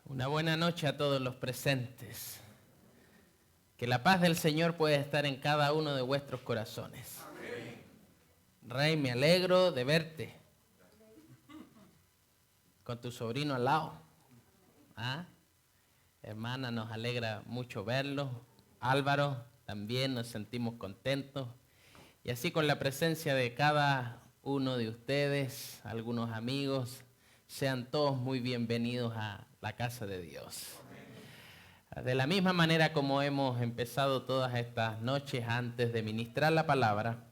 Una buena noche a todos los presentes. Que la paz del Señor pueda estar en cada uno de vuestros corazones. Amén. Rey, me alegro de verte. Con tu sobrino al lado. ¿Ah? Hermana, nos alegra mucho verlo. Álvaro, también nos sentimos contentos. Y así con la presencia de cada uno de ustedes, algunos amigos, sean todos muy bienvenidos a la casa de Dios. De la misma manera como hemos empezado todas estas noches antes de ministrar la palabra,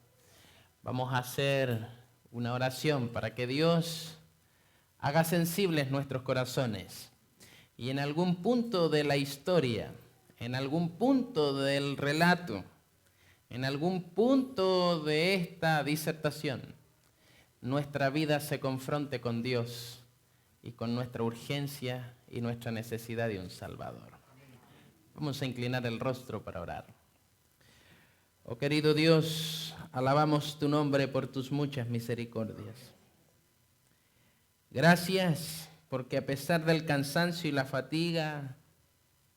vamos a hacer una oración para que Dios haga sensibles nuestros corazones. Y en algún punto de la historia, en algún punto del relato, en algún punto de esta disertación, nuestra vida se confronte con Dios y con nuestra urgencia y nuestra necesidad de un Salvador. Vamos a inclinar el rostro para orar. Oh querido Dios, alabamos tu nombre por tus muchas misericordias. Gracias porque a pesar del cansancio y la fatiga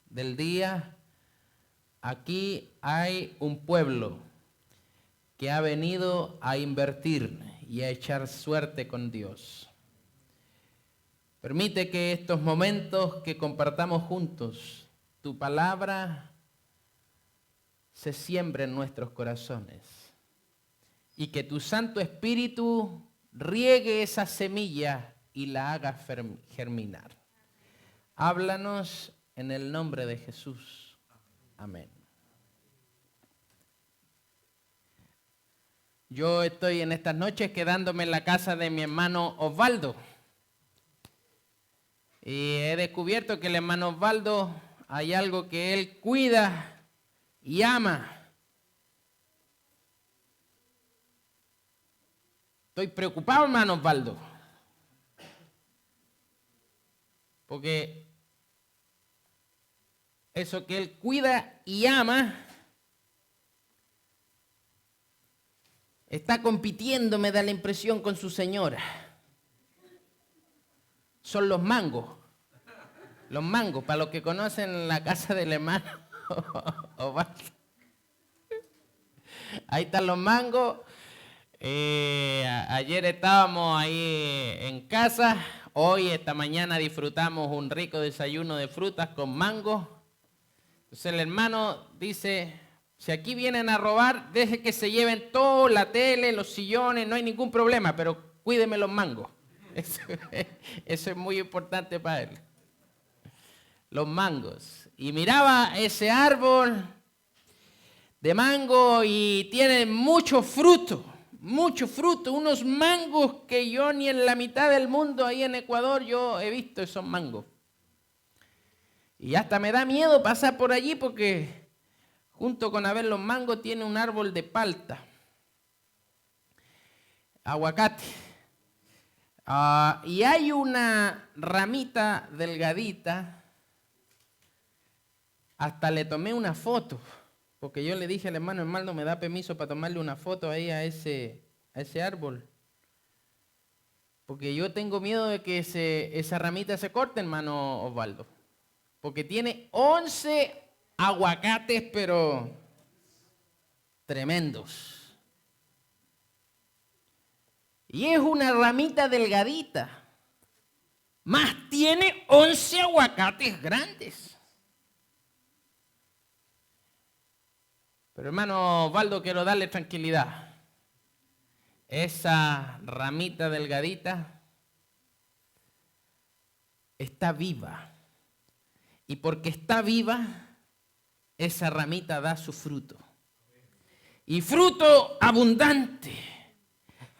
del día, aquí hay un pueblo que ha venido a invertir y a echar suerte con Dios. Permite que estos momentos que compartamos juntos, tu palabra se siembre en nuestros corazones y que tu Santo Espíritu riegue esa semilla y la haga germinar. Háblanos en el nombre de Jesús. Amén. Yo estoy en estas noches quedándome en la casa de mi hermano Osvaldo. Y he descubierto que el hermano Osvaldo hay algo que él cuida y ama. Estoy preocupado, hermano Osvaldo. Porque eso que él cuida y ama está compitiendo, me da la impresión, con su señora. Son los mangos. Los mangos, para los que conocen la casa del hermano Osvaldo. Ahí están los mangos. Ayer estábamos ahí en casa. Hoy, esta mañana, disfrutamos un rico desayuno de frutas con mango. Entonces el hermano dice, si aquí vienen a robar, deje que se lleven todo, la tele, los sillones, no hay ningún problema, pero cuídeme los mangos. Eso es muy importante para él. Los mangos. Y miraba ese árbol de mango y tiene mucho fruto, unos mangos que yo ni en la mitad del mundo ahí en Ecuador yo he visto esos mangos. Y hasta me da miedo pasar por allí porque junto con haber los mangos tiene un árbol de palta, aguacate. Y hay una ramita delgadita. Hasta le tomé una foto, porque yo le dije al hermano ¿me da permiso para tomarle una foto ahí a ese árbol? Porque yo tengo miedo de que esa ramita se corte, hermano Osvaldo. Porque tiene 11 aguacates, pero tremendos. Y es una ramita delgadita. Más tiene 11 aguacates grandes. Pero hermano Osvaldo, quiero darle tranquilidad. Esa ramita delgadita está viva. Y porque está viva, esa ramita da su fruto. Y fruto abundante.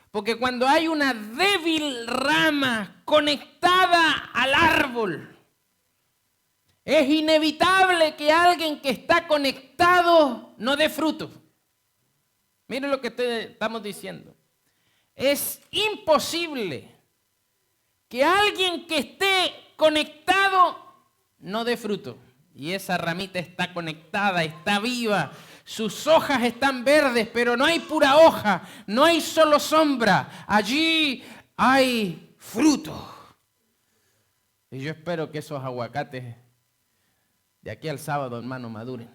Porque cuando hay una débil rama conectada al árbol, es inevitable que alguien que está conectado no dé fruto. Miren lo que estamos diciendo. Es imposible que alguien que esté conectado no dé fruto. Y esa ramita está conectada, está viva. Sus hojas están verdes, pero no hay pura hoja, no hay solo sombra. Allí hay fruto. Y yo espero que esos aguacates de aquí al sábado, hermano, maduren.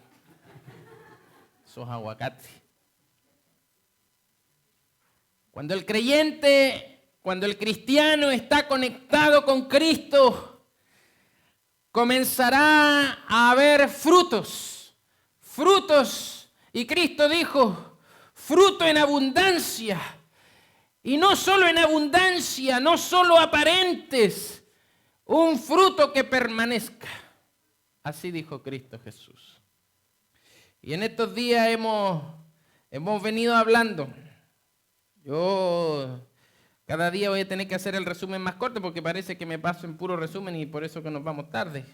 Esos aguacates. Cuando el creyente, cuando el cristiano está conectado con Cristo, comenzará a haber frutos. Frutos. Y Cristo dijo, fruto en abundancia. Y no solo en abundancia, no solo aparentes, un fruto que permanezca. Así dijo Cristo Jesús. Y en estos días hemos venido hablando. Yo cada día voy a tener que hacer el resumen más corto porque parece que me paso en puro resumen y por eso que nos vamos tarde.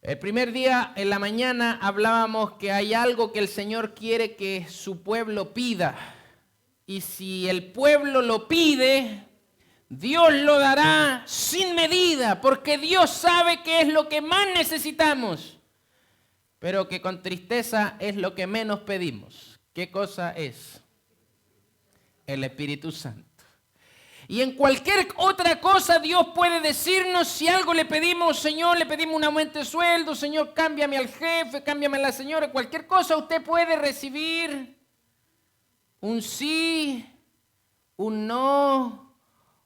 El primer día en la mañana hablábamos que hay algo que el Señor quiere que su pueblo pida. Y si el pueblo lo pide, Dios lo dará sin medida, porque Dios sabe qué es lo que más necesitamos, pero que con tristeza es lo que menos pedimos. ¿Qué cosa es? El Espíritu Santo. Y en cualquier otra cosa Dios puede decirnos, si algo le pedimos, Señor, le pedimos un aumento de sueldo, Señor, cámbiame al jefe, cámbiame a la señora, cualquier cosa usted puede recibir un sí, un no,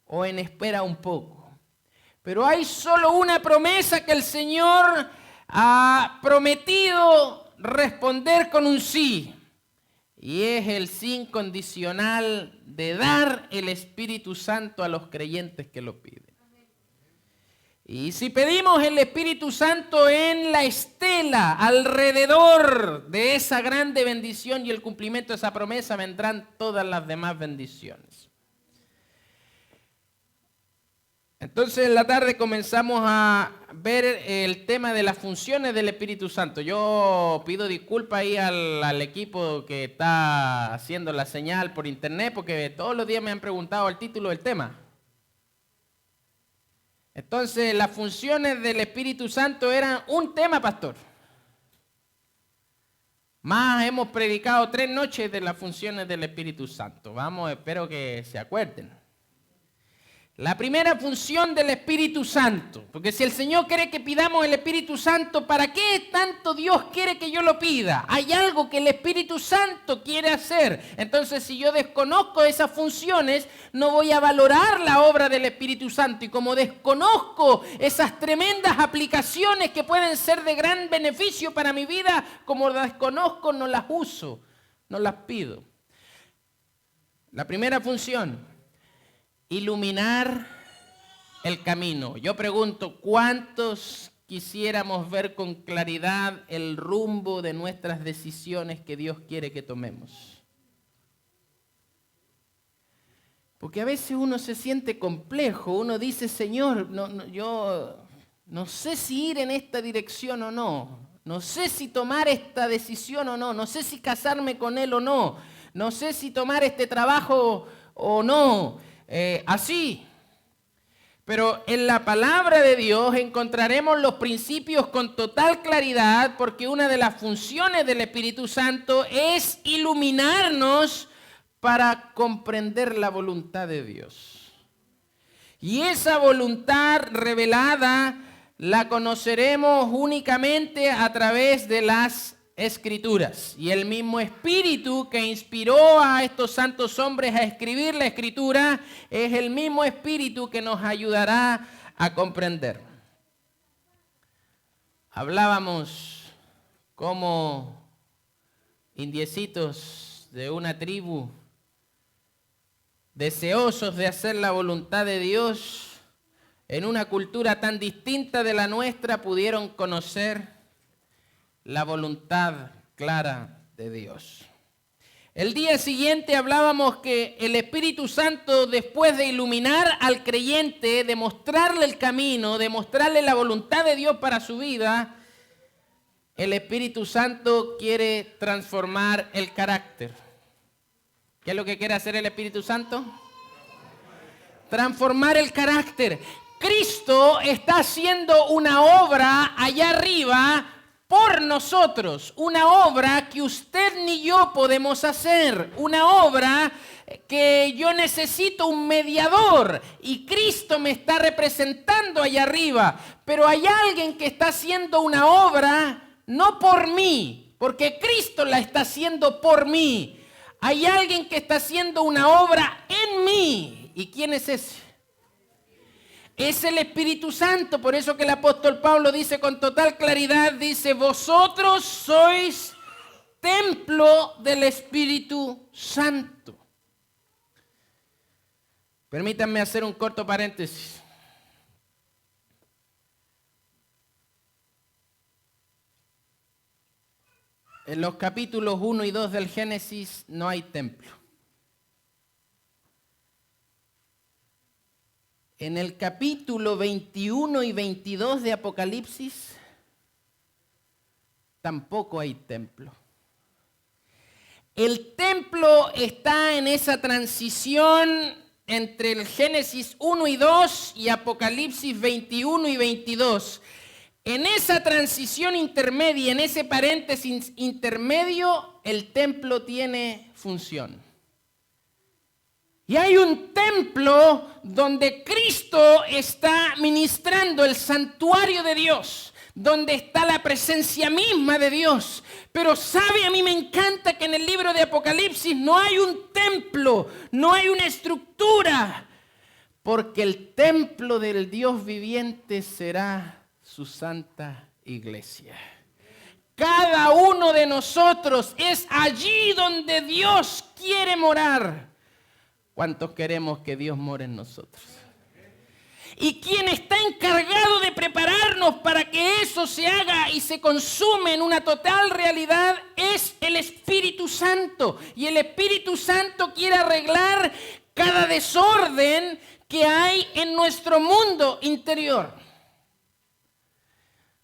o en espera un poco. Pero hay solo una promesa que el Señor ha prometido responder con un sí. Y es el sí incondicional de dar el Espíritu Santo a los creyentes que lo piden. Y si pedimos el Espíritu Santo en la estela, alrededor de esa grande bendición y el cumplimiento de esa promesa, vendrán todas las demás bendiciones. Entonces en la tarde comenzamos a ver el tema de las funciones del Espíritu Santo. Yo pido disculpas ahí al equipo que está haciendo la señal por internet porque todos los días me han preguntado el título del tema. Entonces las funciones del Espíritu Santo eran un tema, pastor. Más hemos predicado 3 noches de las funciones del Espíritu Santo. Vamos, espero que se acuerden. La primera función del Espíritu Santo, porque si el Señor quiere que pidamos el Espíritu Santo, ¿para qué tanto Dios quiere que yo lo pida? Hay algo que el Espíritu Santo quiere hacer. Entonces, si yo desconozco esas funciones, no voy a valorar la obra del Espíritu Santo. Y como desconozco esas tremendas aplicaciones que pueden ser de gran beneficio para mi vida, como las desconozco, no las uso, no las pido. La primera función: iluminar el camino. Yo pregunto, ¿cuántos quisiéramos ver con claridad el rumbo de nuestras decisiones que Dios quiere que tomemos? Porque a veces uno se siente complejo, uno dice, Señor, yo no sé si ir en esta dirección o no sé si tomar esta decisión o no sé si casarme con él o no sé si tomar este trabajo o no. Así. Pero en la palabra de Dios encontraremos los principios con total claridad, porque una de las funciones del Espíritu Santo es iluminarnos para comprender la voluntad de Dios. Y esa voluntad revelada la conoceremos únicamente a través de las Escrituras. Y el mismo Espíritu que inspiró a estos santos hombres a escribir la Escritura es el mismo Espíritu que nos ayudará a comprender. Hablábamos como indiecitos de una tribu deseosos de hacer la voluntad de Dios en una cultura tan distinta de la nuestra pudieron conocer la voluntad clara de Dios. El día siguiente hablábamos que el Espíritu Santo, después de iluminar al creyente, de mostrarle el camino, de mostrarle la voluntad de Dios para su vida, el Espíritu Santo quiere transformar el carácter. ¿Qué es lo que quiere hacer el Espíritu Santo? Transformar el carácter. Cristo está haciendo una obra allá arriba por nosotros, una obra que usted ni yo podemos hacer, una obra que yo necesito un mediador y Cristo me está representando allá arriba, pero hay alguien que está haciendo una obra no por mí, porque Cristo la está haciendo por mí. Hay alguien que está haciendo una obra en mí. ¿Y quién es ese? Es el Espíritu Santo. Por eso que el apóstol Pablo dice con total claridad, dice, vosotros sois templo del Espíritu Santo. Permítanme hacer un corto paréntesis. En los capítulos 1 y 2 del Génesis no hay templo. En el capítulo 21 y 22 de Apocalipsis tampoco hay templo. El templo está en esa transición entre el Génesis 1 y 2 y Apocalipsis 21 y 22. En esa transición intermedia, en ese paréntesis intermedio, el templo tiene función. Y hay un templo donde Cristo está ministrando el santuario de Dios, donde está la presencia misma de Dios. Pero sabe, a mí me encanta que en el libro de Apocalipsis no hay un templo, no hay una estructura, porque el templo del Dios viviente será su santa iglesia. Cada uno de nosotros es allí donde Dios quiere morar. ¿Cuántos queremos que Dios more en nosotros? Y quien está encargado de prepararnos para que eso se haga y se consume en una total realidad es el Espíritu Santo. Y el Espíritu Santo quiere arreglar cada desorden que hay en nuestro mundo interior.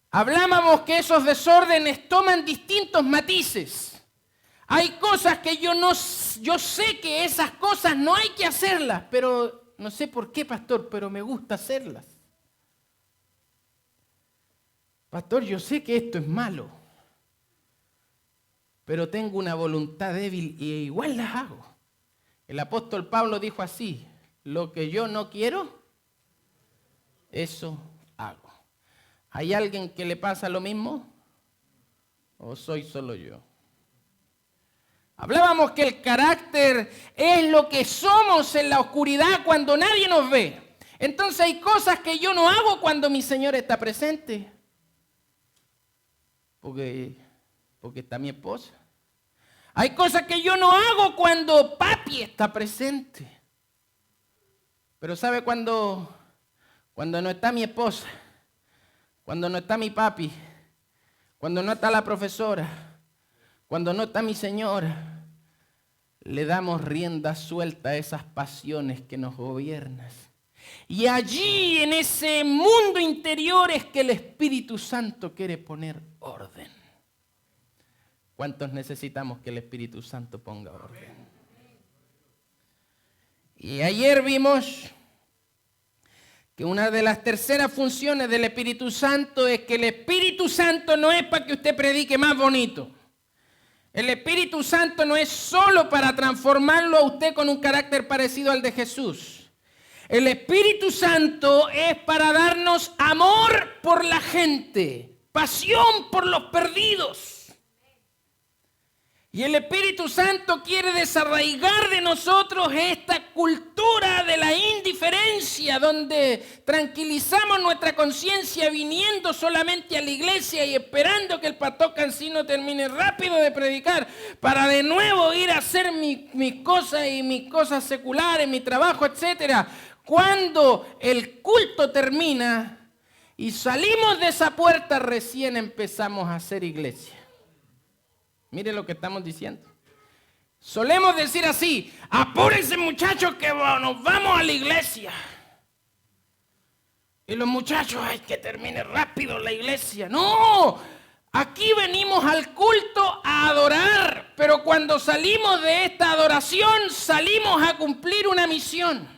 Hablábamos que esos desórdenes toman distintos matices. Hay cosas que yo sé que esas cosas no hay que hacerlas, pero no sé por qué, pastor, pero me gusta hacerlas. Pastor, yo sé que esto es malo, pero tengo una voluntad débil y igual las hago. El apóstol Pablo dijo así, lo que yo no quiero, eso hago. ¿Hay alguien que le pasa lo mismo? ¿O soy solo yo? Hablábamos que el carácter es lo que somos en la oscuridad cuando nadie nos ve. Entonces hay cosas que yo no hago cuando mi Señor está presente. Porque está mi esposa. Hay cosas que yo no hago cuando papi está presente. Pero ¿sabe cuando no está mi esposa? Cuando no está mi papi, cuando no está la profesora, cuando no está mi señora, le damos rienda suelta a esas pasiones que nos gobiernan. Y allí, en ese mundo interior, es que el Espíritu Santo quiere poner orden. ¿Cuántos necesitamos que el Espíritu Santo ponga orden? Y ayer vimos que una de las terceras funciones del Espíritu Santo es que el Espíritu Santo no es para que usted predique más bonito. El Espíritu Santo no es solo para transformarlo a usted con un carácter parecido al de Jesús. El Espíritu Santo es para darnos amor por la gente, pasión por los perdidos. Y el Espíritu Santo quiere desarraigar de nosotros esta cultura de la indiferencia, donde tranquilizamos nuestra conciencia viniendo solamente a la iglesia y esperando que el pastor Cancino termine rápido de predicar para de nuevo ir a hacer mis cosas y mis cosas seculares, mi trabajo, etc. Cuando el culto termina y salimos de esa puerta, recién empezamos a hacer iglesia. Mire lo que estamos diciendo. Solemos decir así, apúrense muchachos que nos vamos a la iglesia. Y los muchachos, ay, que termine rápido la iglesia. No, aquí venimos al culto a adorar, pero cuando salimos de esta adoración, salimos a cumplir una misión.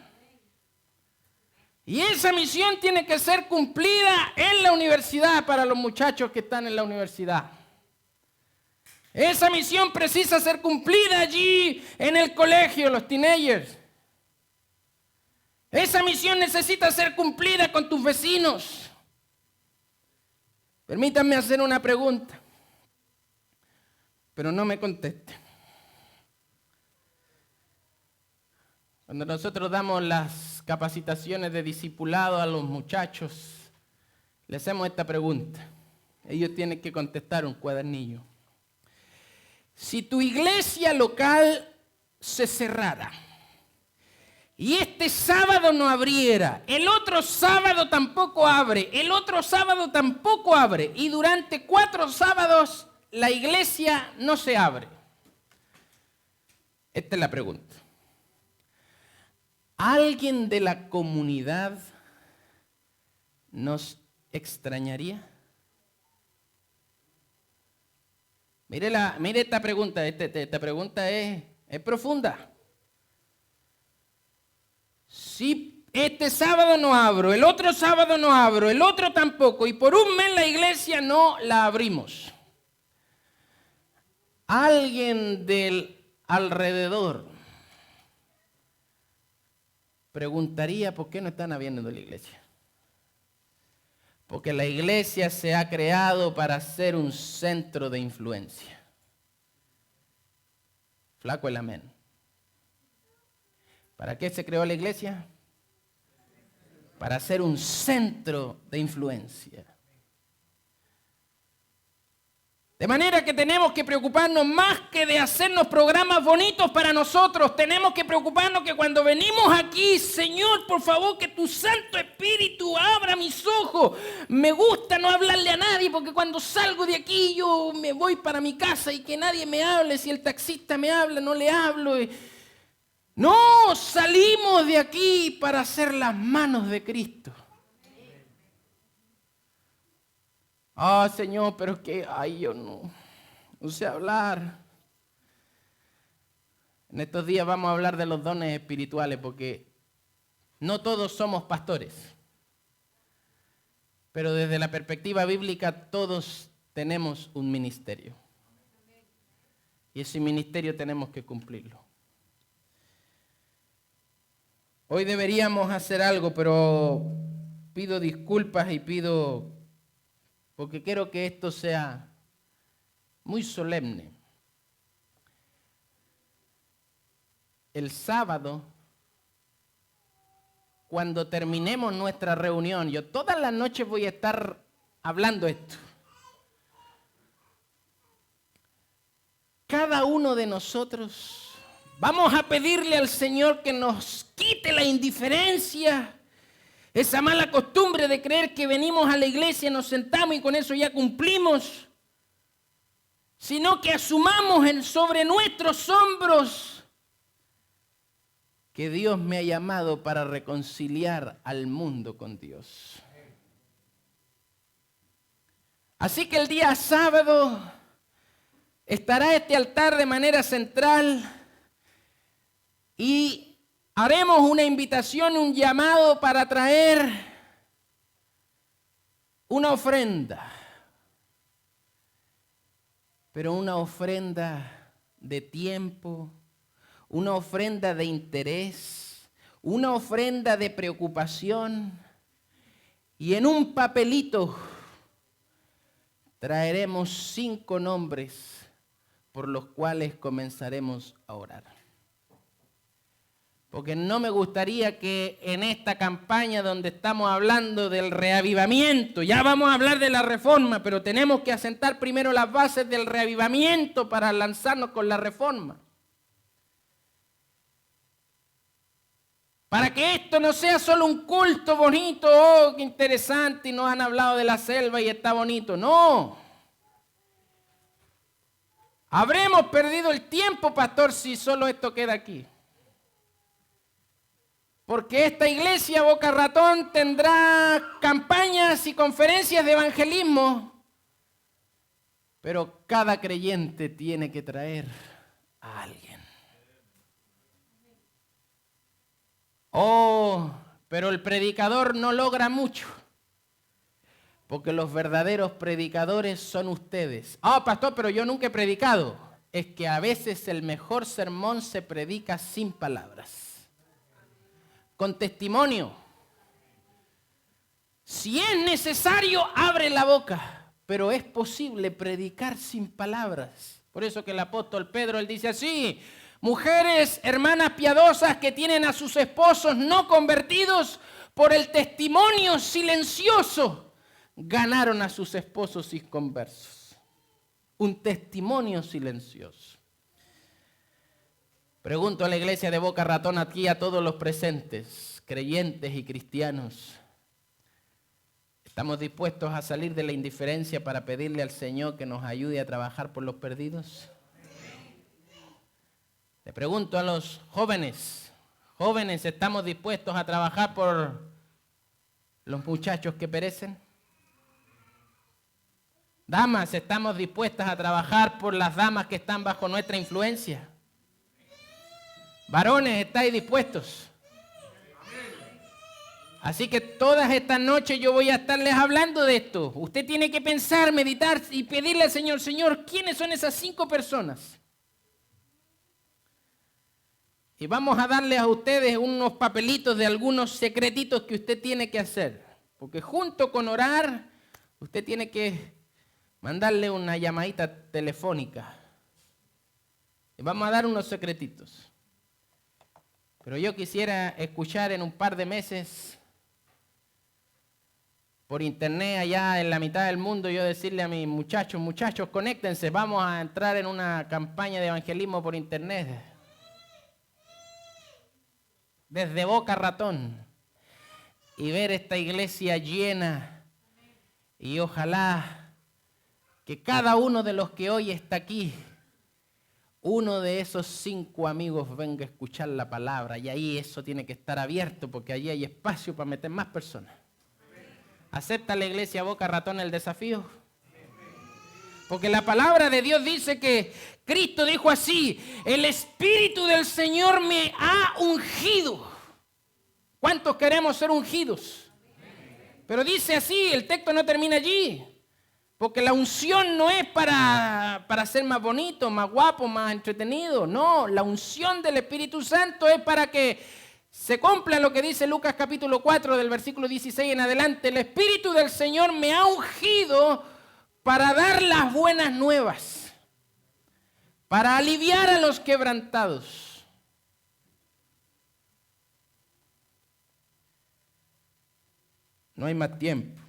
Y esa misión tiene que ser cumplida en la universidad para los muchachos que están en la universidad. Esa misión precisa ser cumplida allí en el colegio, los teenagers. Esa misión necesita ser cumplida con tus vecinos. Permítanme hacer una pregunta, pero no me contesten. Cuando nosotros damos las capacitaciones de discipulado a los muchachos, les hacemos esta pregunta. Ellos tienen que contestar un cuadernillo. Si tu iglesia local se cerrara y este sábado no abriera, el otro sábado tampoco abre, el otro sábado tampoco abre, y durante 4 sábados la iglesia no se abre. Esta es la pregunta. ¿Alguien de la comunidad nos extrañaría? Mire esta pregunta, esta pregunta es profunda. Si este sábado no abro, el otro sábado no abro, el otro tampoco, y por un mes la iglesia no la abrimos, alguien del alrededor preguntaría por qué no están abriendo la iglesia. Porque la iglesia se ha creado para ser un centro de influencia. Flaco el amén. ¿Para qué se creó la iglesia? Para ser un centro de influencia. De manera que tenemos que preocuparnos más que de hacernos programas bonitos para nosotros. Tenemos que preocuparnos que cuando venimos aquí, Señor, por favor, que tu Santo Espíritu abra mis ojos. Me gusta no hablarle a nadie porque cuando salgo de aquí yo me voy para mi casa y que nadie me hable. Si el taxista me habla, no le hablo. No, salimos de aquí para hacer las manos de Cristo. Ah, Señor, pero es que, yo no sé hablar. En estos días vamos a hablar de los dones espirituales porque no todos somos pastores. Pero desde la perspectiva bíblica todos tenemos un ministerio. Y ese ministerio tenemos que cumplirlo. Hoy deberíamos hacer algo, pero pido disculpas y porque quiero que esto sea muy solemne. El sábado, cuando terminemos nuestra reunión, yo todas las noches voy a estar hablando esto. Cada uno de nosotros vamos a pedirle al Señor que nos quite la indiferencia, esa mala costumbre de creer que venimos a la iglesia, nos sentamos y con eso ya cumplimos, sino que asumamos sobre nuestros hombros que Dios me ha llamado para reconciliar al mundo con Dios. Así que el día sábado estará este altar de manera central y haremos una invitación, un llamado para traer una ofrenda, pero una ofrenda de tiempo, una ofrenda de interés, una ofrenda de preocupación, y en un papelito traeremos 5 nombres por los cuales comenzaremos a orar. Porque no me gustaría que en esta campaña donde estamos hablando del reavivamiento, ya vamos a hablar de la reforma, pero tenemos que asentar primero las bases del reavivamiento para lanzarnos con la reforma. Para que esto no sea solo un culto bonito, oh, qué interesante, y nos han hablado de la selva y está bonito. No. Habremos perdido el tiempo, pastor, si solo esto queda aquí. Porque esta iglesia Boca Ratón tendrá campañas y conferencias de evangelismo, pero cada creyente tiene que traer a alguien. Oh, pero el predicador no logra mucho. Porque los verdaderos predicadores son ustedes. Ah, pastor, pero yo nunca he predicado. Es que a veces el mejor sermón se predica sin palabras, con testimonio. Si es necesario, abre la boca, pero es posible predicar sin palabras. Por eso que el apóstol Pedro, él dice así: mujeres, hermanas piadosas que tienen a sus esposos no convertidos, por el testimonio silencioso, ganaron a sus esposos inconversos. Un testimonio silencioso. Pregunto a la iglesia de Boca Ratón, aquí a todos los presentes, creyentes y cristianos: ¿estamos dispuestos a salir de la indiferencia para pedirle al Señor que nos ayude a trabajar por los perdidos? Le pregunto a los jóvenes, ¿estamos dispuestos a trabajar por los muchachos que perecen? Damas, ¿estamos dispuestas a trabajar por las damas que están bajo nuestra influencia? Varones, ¿estáis dispuestos? Así que todas estas noches yo voy a estarles hablando de esto. Usted tiene que pensar, meditar y pedirle al Señor: Señor, ¿quiénes son esas 5 personas? Y vamos a darles a ustedes unos papelitos de algunos secretitos que usted tiene que hacer. Porque junto con orar, usted tiene que mandarle una llamadita telefónica. Y vamos a dar unos secretitos. Pero yo quisiera escuchar en un par de meses, por internet allá en la mitad del mundo, yo decirle a mis muchachos: muchachos, conéctense, vamos a entrar en una campaña de evangelismo por internet. Desde Boca Ratón. Y ver esta iglesia llena. Y ojalá que cada uno de los que hoy está aquí, uno de esos 5 amigos venga a escuchar la palabra. Y ahí eso tiene que estar abierto, porque allí hay espacio para meter más personas. ¿Acepta la iglesia Boca Ratón el desafío? Porque la palabra de Dios dice que Cristo dijo así: el Espíritu del Señor me ha ungido. ¿Cuántos queremos ser ungidos? Pero dice así, el texto no termina allí. Porque la unción no es para ser más bonito, más guapo, más entretenido. No, la unción del Espíritu Santo es para que se cumpla lo que dice Lucas capítulo 4 del versículo 16 en adelante. El Espíritu del Señor me ha ungido para dar las buenas nuevas, para aliviar a los quebrantados. No hay más tiempo.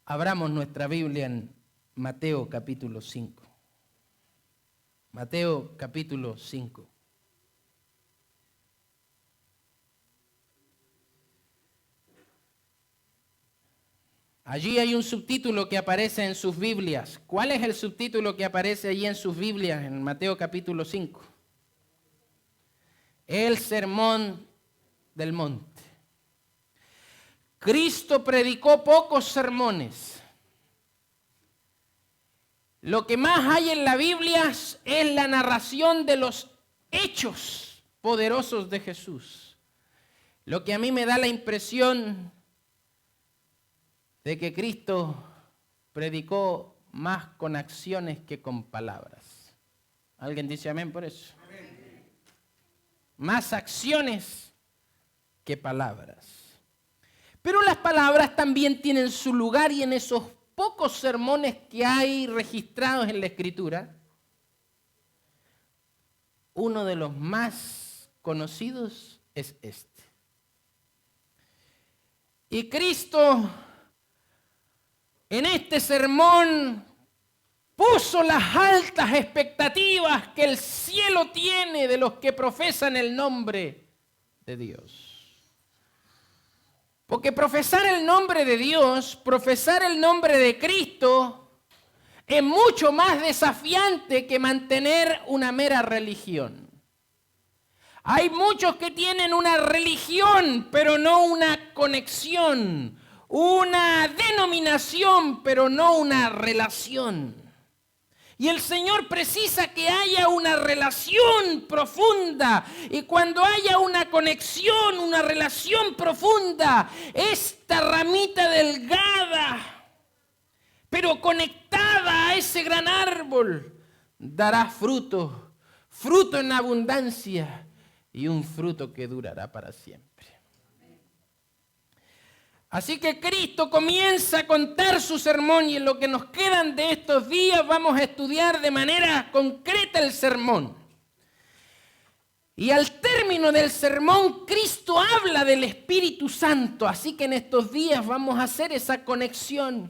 Abramos nuestra Biblia en Mateo capítulo 5. Mateo capítulo 5. Allí hay un subtítulo que aparece en sus Biblias. ¿Cuál es el subtítulo que aparece allí en sus Biblias en Mateo capítulo 5? El Sermón del Monte. Cristo predicó pocos sermones. Lo que más hay en la Biblia es la narración de los hechos poderosos de Jesús. Lo que a mí me da la impresión de que Cristo predicó más con acciones que con palabras. ¿Alguien dice amén por eso? Amén. Más acciones que palabras. Pero las palabras también tienen su lugar, y en esos pocos sermones que hay registrados en la Escritura, uno de los más conocidos es este. Y Cristo en este sermón puso las altas expectativas que el cielo tiene de los que profesan el nombre de Dios. Porque profesar el nombre de Dios, profesar el nombre de Cristo, es mucho más desafiante que mantener una mera religión. Hay muchos que tienen una religión, pero no una conexión. Una denominación, pero no una relación. Y el Señor precisa que haya una relación profunda. Y cuando haya una conexión, una relación profunda, esta ramita delgada, pero conectada a ese gran árbol, dará fruto, fruto en abundancia y un fruto que durará para siempre. Así que Cristo comienza a contar su sermón y en lo que nos quedan de estos días vamos a estudiar de manera concreta el sermón. Y al término del sermón, Cristo habla del Espíritu Santo. Así que en estos días vamos a hacer esa conexión.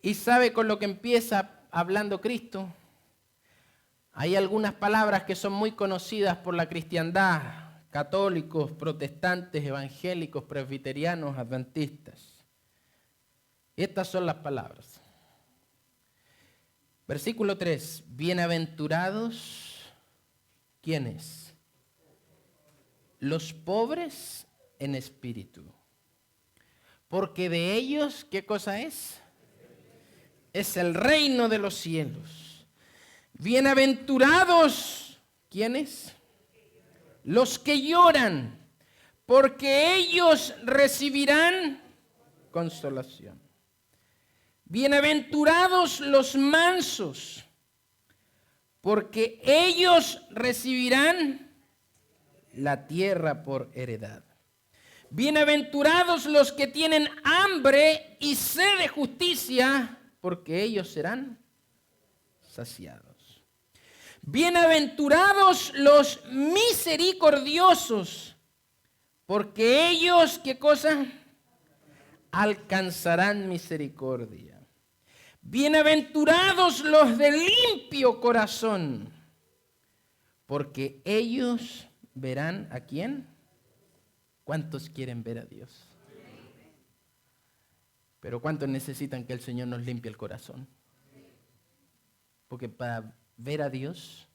¿Y sabe con lo que empieza hablando Cristo? Hay algunas palabras que son muy conocidas por la cristiandad. Católicos, protestantes, evangélicos, presbiterianos, adventistas. Estas son las palabras. Versículo 3. Bienaventurados, ¿quiénes? Los pobres en espíritu. Porque de ellos, ¿qué cosa es? Es el reino de los cielos. Bienaventurados, ¿quiénes? Los que lloran, porque ellos recibirán consolación. Bienaventurados los mansos, porque ellos recibirán la tierra por heredad. Bienaventurados los que tienen hambre y sed de justicia, porque ellos serán saciados. Bienaventurados los misericordiosos, porque ellos, ¿qué cosa? Alcanzarán misericordia. Bienaventurados los de limpio corazón, porque ellos verán ¿a quién? ¿Cuántos quieren ver a Dios? Pero ¿cuántos necesitan que el Señor nos limpie el corazón? Porque para ver a Dios,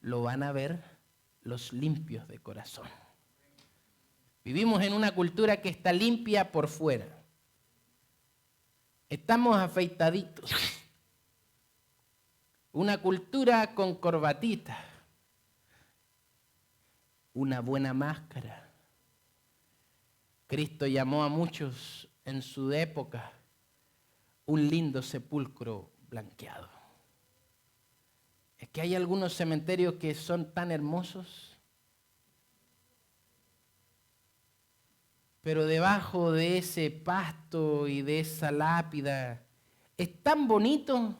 lo van a ver los limpios de corazón. Vivimos en una cultura que está limpia por fuera. Estamos afeitaditos. Una cultura con corbatita. Una buena máscara. Cristo llamó a muchos en su época un lindo sepulcro blanqueado. Es que hay algunos cementerios que son tan hermosos, pero debajo de ese pasto y de esa lápida es tan bonito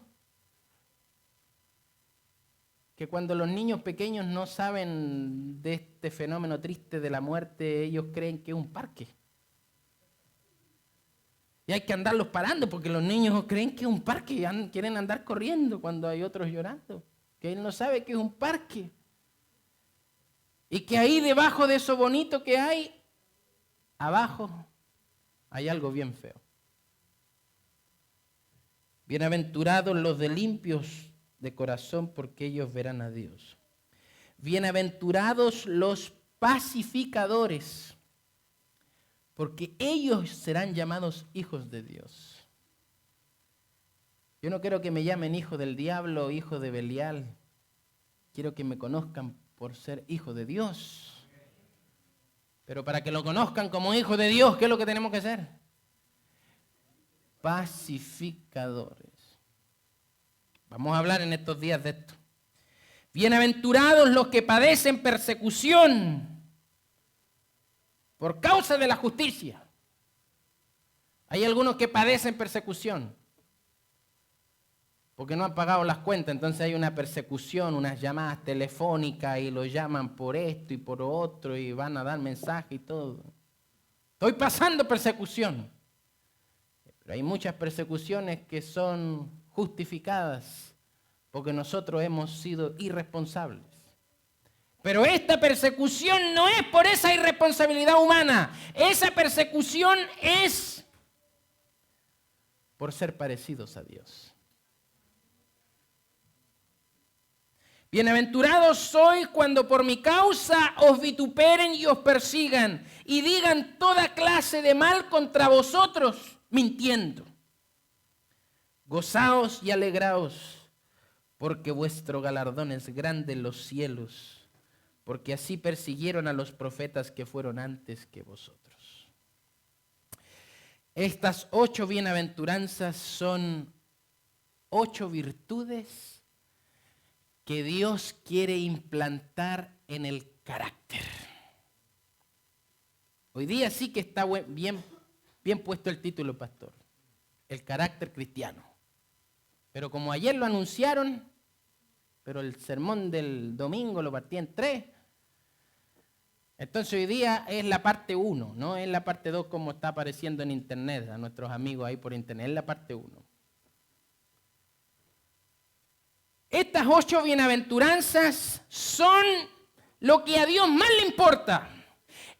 que cuando los niños pequeños no saben de este fenómeno triste de la muerte, ellos creen que es un parque. Y hay que andarlos parando porque los niños creen que es un parque y quieren andar corriendo cuando hay otros llorando. Que él no sabe que es un parque. Y que ahí debajo de eso bonito que hay, abajo hay algo bien feo. Bienaventurados los de limpios de corazón, porque ellos verán a Dios. Bienaventurados los pacificadores, porque ellos serán llamados hijos de Dios. Yo no quiero que me llamen hijo del diablo o hijo de Belial. Quiero que me conozcan por ser hijo de Dios. Pero para que lo conozcan como hijo de Dios, ¿qué es lo que tenemos que hacer? Pacificadores. Vamos a hablar en estos días de esto. Bienaventurados los que padecen persecución por causa de la justicia. Hay algunos que padecen persecución porque no han pagado las cuentas, entonces hay una persecución, unas llamadas telefónicas y lo llaman por esto y por otro y van a dar mensaje y todo. Estoy pasando persecución. Pero hay muchas persecuciones que son justificadas porque nosotros hemos sido irresponsables. Pero esta persecución no es por esa irresponsabilidad humana. Esa persecución es por ser parecidos a Dios. Bienaventurados sois cuando por mi causa os vituperen y os persigan y digan toda clase de mal contra vosotros, mintiendo. Gozaos y alegraos, porque vuestro galardón es grande en los cielos, porque así persiguieron a los profetas que fueron antes que vosotros. Estas 8 bienaventuranzas son 8 virtudes que Dios quiere implantar en el carácter. Hoy día sí que está bien puesto el título, pastor. El carácter cristiano. Pero como ayer lo anunciaron, pero el sermón del domingo lo partí en 3. Entonces hoy día es la parte 1, no es la parte 2 como está apareciendo en internet, a nuestros amigos ahí por internet, es la parte 1. Estas 8 bienaventuranzas son lo que a Dios más le importa.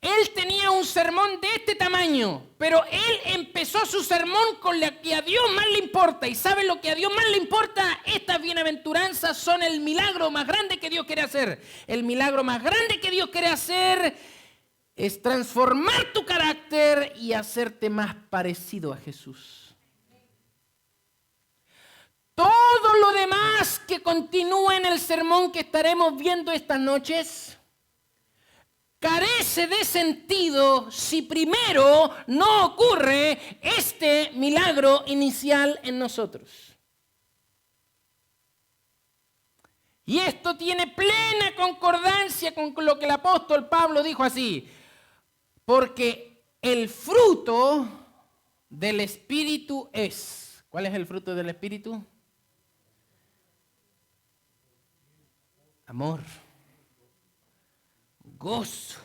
Él tenía un sermón de este tamaño, pero él empezó su sermón con lo que a Dios más le importa. ¿Y sabe lo que a Dios más le importa? Estas bienaventuranzas son el milagro más grande que Dios quiere hacer. El milagro más grande que Dios quiere hacer es transformar tu carácter y hacerte más parecido a Jesús. Todo lo demás que continúa en el sermón que estaremos viendo estas noches carece de sentido si primero no ocurre este milagro inicial en nosotros. Y esto tiene plena concordancia con lo que el apóstol Pablo dijo así, porque el fruto del Espíritu es. ¿Cuál es el fruto del Espíritu? Amor, gozo,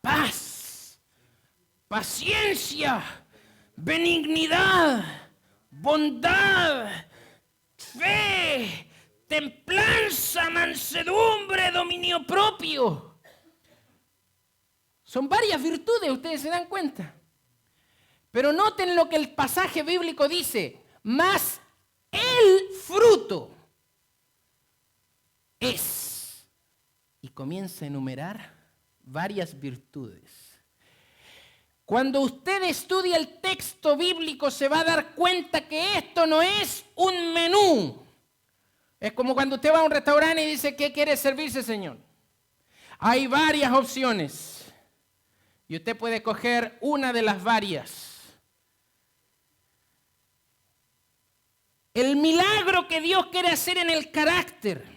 paz, paciencia, benignidad, bondad, fe, templanza, mansedumbre, dominio propio. Son varias virtudes, ustedes se dan cuenta. Pero noten lo que el pasaje bíblico dice, mas el fruto es. Y comienza a enumerar varias virtudes. Cuando usted estudia el texto bíblico se va a dar cuenta que esto no es un menú. Es como cuando usted va a un restaurante y dice, ¿qué quiere servirse, señor? Hay varias opciones. Y usted puede coger una de las varias. El milagro que Dios quiere hacer en el carácter,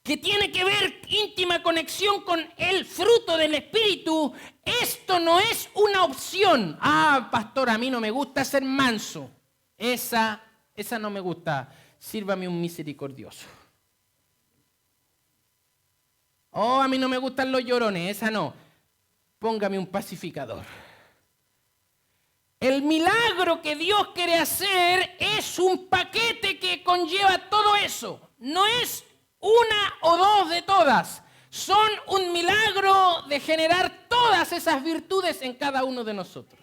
que tiene que ver íntima conexión con el fruto del Espíritu, esto no es una opción. Ah, pastor, a mí no me gusta ser manso. Esa no me gusta. Sírvame un misericordioso. Oh, a mí no me gustan los llorones. Esa no. Póngame un pacificador. El milagro que Dios quiere hacer es un paquete que conlleva todo eso. No es una o dos de todas. Son un milagro de generar todas esas virtudes en cada uno de nosotros.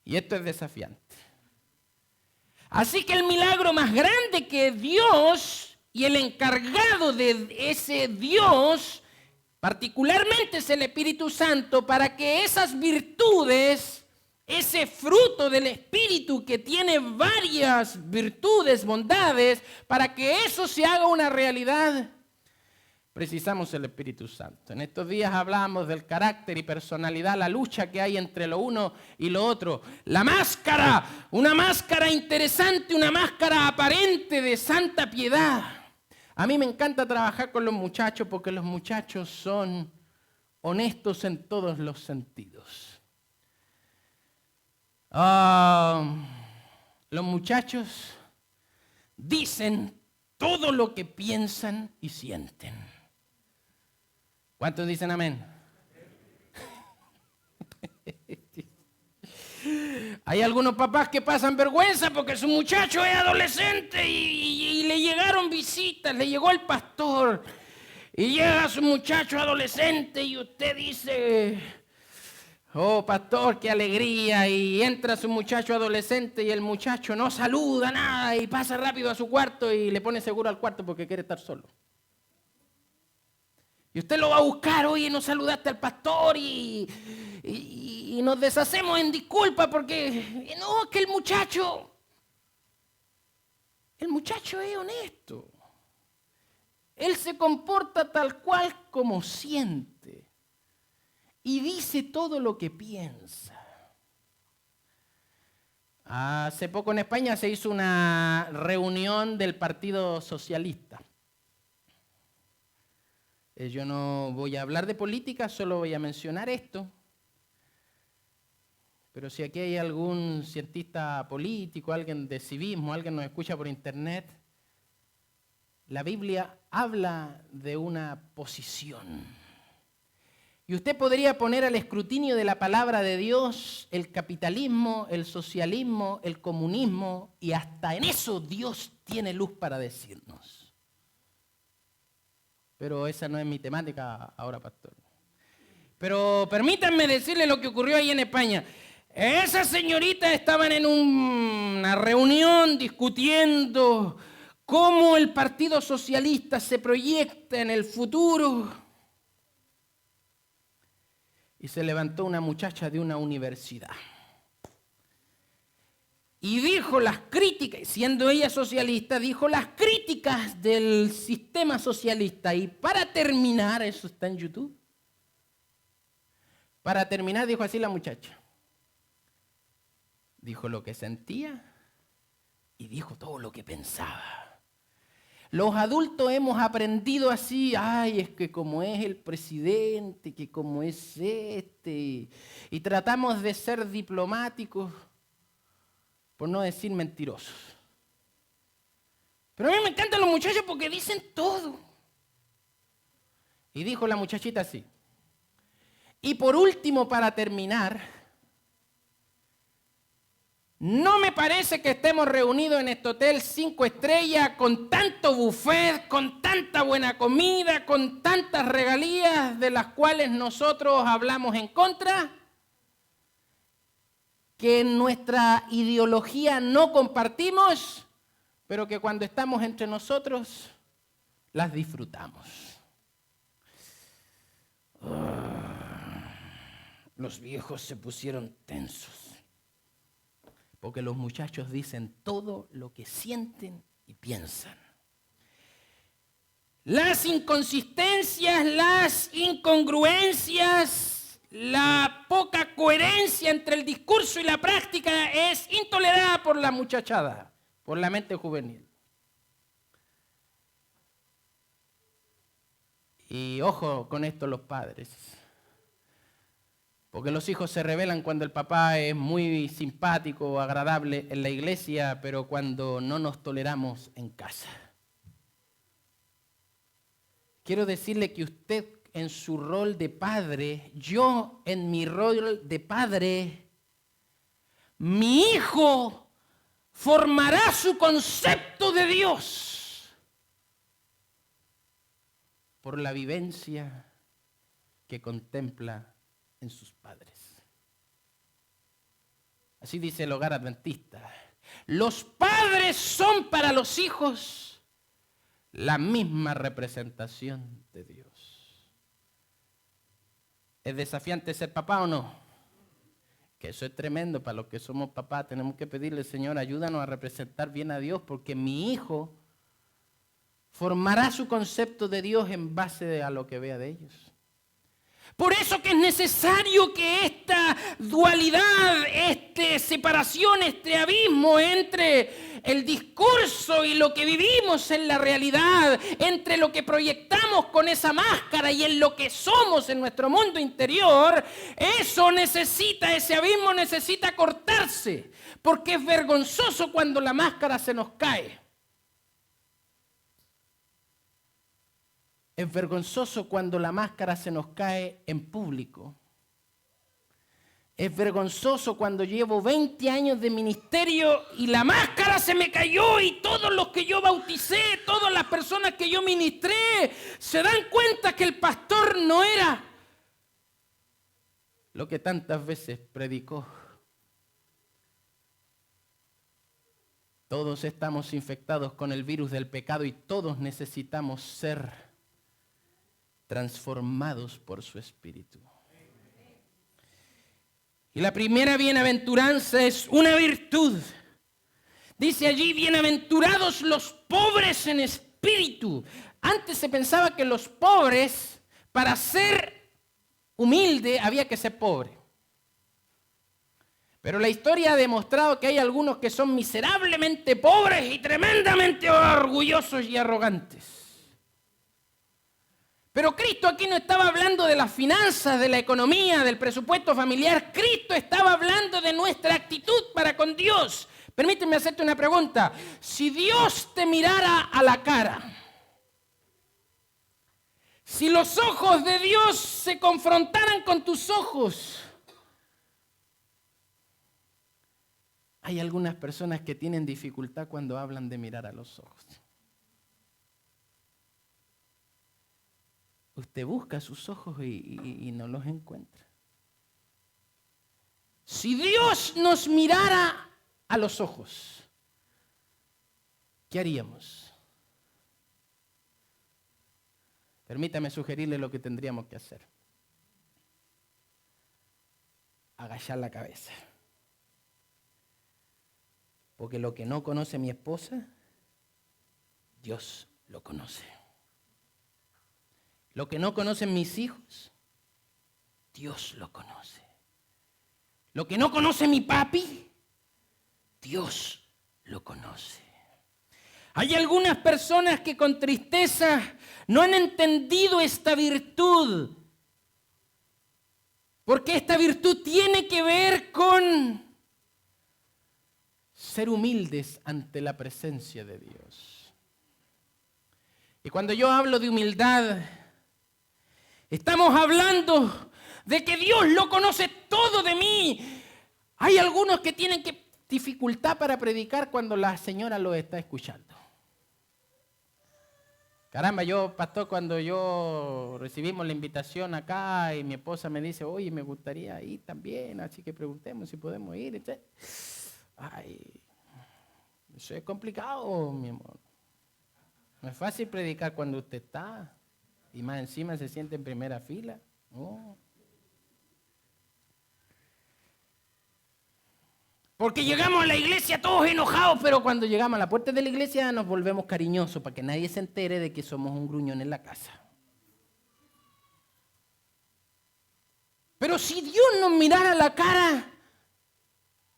Y esto es desafiante. Así que el milagro más grande que Dios y el encargado de ese Dios, particularmente es el Espíritu Santo, para que esas virtudes, ese fruto del Espíritu que tiene varias virtudes, bondades, para que eso se haga una realidad, precisamos el Espíritu Santo. En estos días hablamos del carácter y personalidad, la lucha que hay entre lo uno y lo otro. La máscara, una máscara interesante, una máscara aparente de santa piedad. A mí me encanta trabajar con los muchachos porque los muchachos son honestos en todos los sentidos. Los muchachos dicen todo lo que piensan y sienten. ¿Cuántos dicen amén? Hay algunos papás que pasan vergüenza porque su muchacho es adolescente y le llegaron visitas, le llegó el pastor y llega su muchacho adolescente y usted dice, oh pastor, qué alegría, y entra su muchacho adolescente y el muchacho no saluda nada y pasa rápido a su cuarto y le pone seguro al cuarto porque quiere estar solo. Y usted lo va a buscar, oye, no saludaste al pastor y y nos deshacemos en disculpas porque no, que el muchacho es honesto. Él se comporta tal cual como siente y dice todo lo que piensa. Hace poco en España se hizo una reunión del Partido Socialista. Yo no voy a hablar de política, solo voy a mencionar esto. Pero si aquí hay algún cientista político, alguien de civismo, alguien nos escucha por internet, la Biblia habla de una posición. Y usted podría poner al escrutinio de la palabra de Dios el capitalismo, el socialismo, el comunismo, y hasta en eso Dios tiene luz para decirnos. Pero esa no es mi temática ahora, pastor. Pero permítanme decirle lo que ocurrió ahí en España. Esas señoritas estaban en una reunión discutiendo cómo el Partido Socialista se proyecta en el futuro. Y se levantó una muchacha de una universidad. Y dijo las críticas, siendo ella socialista, dijo las críticas del sistema socialista. Y para terminar, eso está en YouTube. Para terminar, dijo así la muchacha. Dijo lo que sentía y dijo todo lo que pensaba. Los adultos hemos aprendido así, ay, es que como es el presidente, que como es este, y tratamos de ser diplomáticos, por no decir mentirosos. Pero a mí me encantan los muchachos porque dicen todo. Y dijo la muchachita así. Y por último, para terminar, no me parece que estemos reunidos en este hotel 5 estrellas con tanto buffet, con tanta buena comida, con tantas regalías de las cuales nosotros hablamos en contra, que en nuestra ideología no compartimos, pero que cuando estamos entre nosotros las disfrutamos. Los viejos se pusieron tensos, porque los muchachos dicen todo lo que sienten y piensan. Las inconsistencias, las incongruencias, la poca coherencia entre el discurso y la práctica es intolerada por la muchachada, por la mente juvenil. Y ojo con esto los padres, porque los hijos se rebelan cuando el papá es muy simpático o agradable en la iglesia, pero cuando no nos toleramos en casa. Quiero decirle que usted en su rol de padre, yo en mi rol de padre, mi hijo formará su concepto de Dios por la vivencia que contempla en sus padres. Así dice el Hogar Adventista. Los padres son para los hijos la misma representación de Dios. ¿Es desafiante ser papá o no? Que eso es tremendo. Para los que somos papás tenemos que pedirle, Señor, ayúdanos a representar bien a Dios, porque mi hijo formará su concepto de Dios en base a lo que vea de ellos. Por eso que es necesario que esta dualidad, esta separación, este abismo entre el discurso y lo que vivimos en la realidad, entre lo que proyectamos con esa máscara y en lo que somos en nuestro mundo interior, ese abismo necesita cortarse, porque es vergonzoso cuando la máscara se nos cae. Es vergonzoso cuando la máscara se nos cae en público. Es vergonzoso cuando llevo 20 años de ministerio y la máscara se me cayó y todos los que yo bauticé, todas las personas que yo ministré, se dan cuenta que el pastor no era lo que tantas veces predicó. Todos estamos infectados con el virus del pecado y todos necesitamos ser transformados por su Espíritu. Y la primera bienaventuranza es una virtud. Dice allí, bienaventurados los pobres en espíritu. Antes se pensaba que los pobres, para ser humilde, había que ser pobre. Pero la historia ha demostrado que hay algunos que son miserablemente pobres y tremendamente orgullosos y arrogantes. Pero Cristo aquí no estaba hablando de las finanzas, de la economía, del presupuesto familiar. Cristo estaba hablando de nuestra actitud para con Dios. Permíteme hacerte una pregunta. Si Dios te mirara a la cara, si los ojos de Dios se confrontaran con tus ojos, hay algunas personas que tienen dificultad cuando hablan de mirar a los ojos. Usted busca sus ojos y no los encuentra. Si Dios nos mirara a los ojos, ¿qué haríamos? Permítame sugerirle lo que tendríamos que hacer. Agachar la cabeza. Porque lo que no conoce mi esposa, Dios lo conoce. Lo que no conocen mis hijos, Dios lo conoce. Lo que no conoce mi papi, Dios lo conoce. Hay algunas personas que con tristeza no han entendido esta virtud. Porque esta virtud tiene que ver con ser humildes ante la presencia de Dios. Y cuando yo hablo de humildad, estamos hablando de que Dios lo conoce todo de mí. Hay algunos que tienen dificultad para predicar cuando la señora lo está escuchando. Caramba, pastor, cuando yo recibimos la invitación acá y mi esposa me dice, oye, me gustaría ir también, así que preguntemos si podemos ir. Entonces, ay, eso es complicado, mi amor. No es fácil predicar cuando usted está y más encima se siente en primera fila. No. Porque llegamos a la iglesia todos enojados, pero cuando llegamos a la puerta de la iglesia nos volvemos cariñosos para que nadie se entere de que somos un gruñón en la casa. Pero si Dios nos mirara la cara,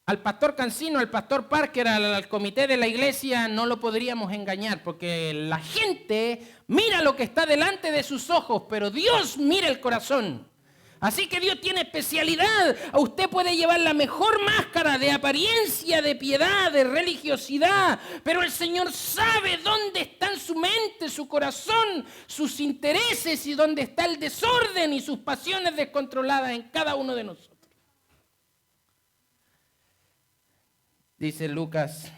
al pastor Cancino, al pastor Parker, al comité de la iglesia, no lo podríamos engañar, porque la gente mira lo que está delante de sus ojos, pero Dios mira el corazón. Así que Dios tiene especialidad. Usted puede llevar la mejor máscara de apariencia, de piedad, de religiosidad, pero el Señor sabe dónde están su mente, su corazón, sus intereses y dónde está el desorden y sus pasiones descontroladas en cada uno de nosotros. Dice Lucas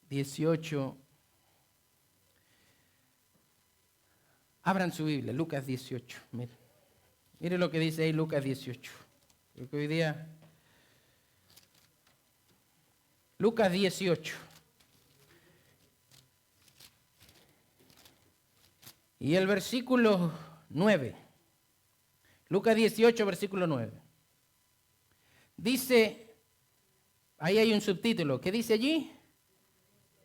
18. Abran su Biblia, Lucas 18. Mire lo que dice ahí Lucas 18. Porque hoy día, Lucas 18. Y el versículo 9. Lucas 18, versículo 9. Dice, ahí hay un subtítulo. ¿Qué dice allí?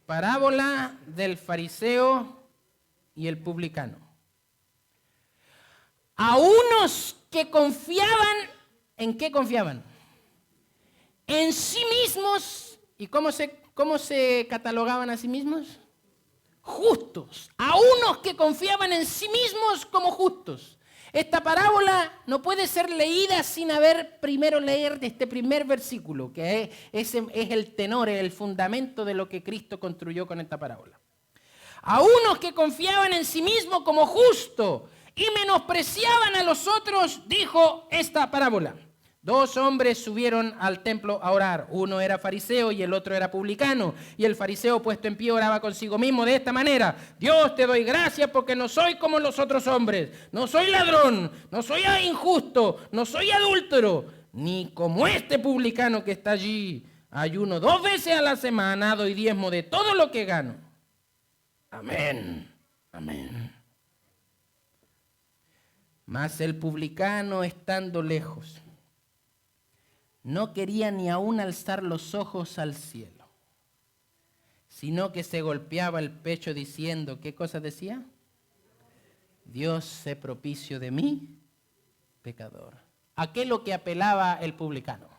Parábola del fariseo y el publicano. A unos que confiaban, ¿en qué confiaban? En sí mismos. ¿Y cómo se catalogaban a sí mismos? Justos. A unos que confiaban en sí mismos como justos. Esta parábola no puede ser leída sin haber primero leer de este primer versículo, que es el tenor, el fundamento de lo que Cristo construyó con esta parábola. A unos que confiaban en sí mismos como justos y menospreciaban a los otros, dijo esta parábola. 2 hombres subieron al templo a orar. Uno era fariseo y el otro era publicano. Y el fariseo, puesto en pie, oraba consigo mismo de esta manera: Dios, te doy gracias porque no soy como los otros hombres. No soy ladrón, no soy injusto, no soy adúltero, ni como este publicano que está allí. Ayuno 2 veces a la semana, doy diezmo de todo lo que gano. Amén, amén. Mas el publicano, estando lejos, no quería ni aún alzar los ojos al cielo, sino que se golpeaba el pecho diciendo, ¿qué cosa decía? Dios, sé propicio de mí, pecador. ¿A qué es lo que apelaba el publicano?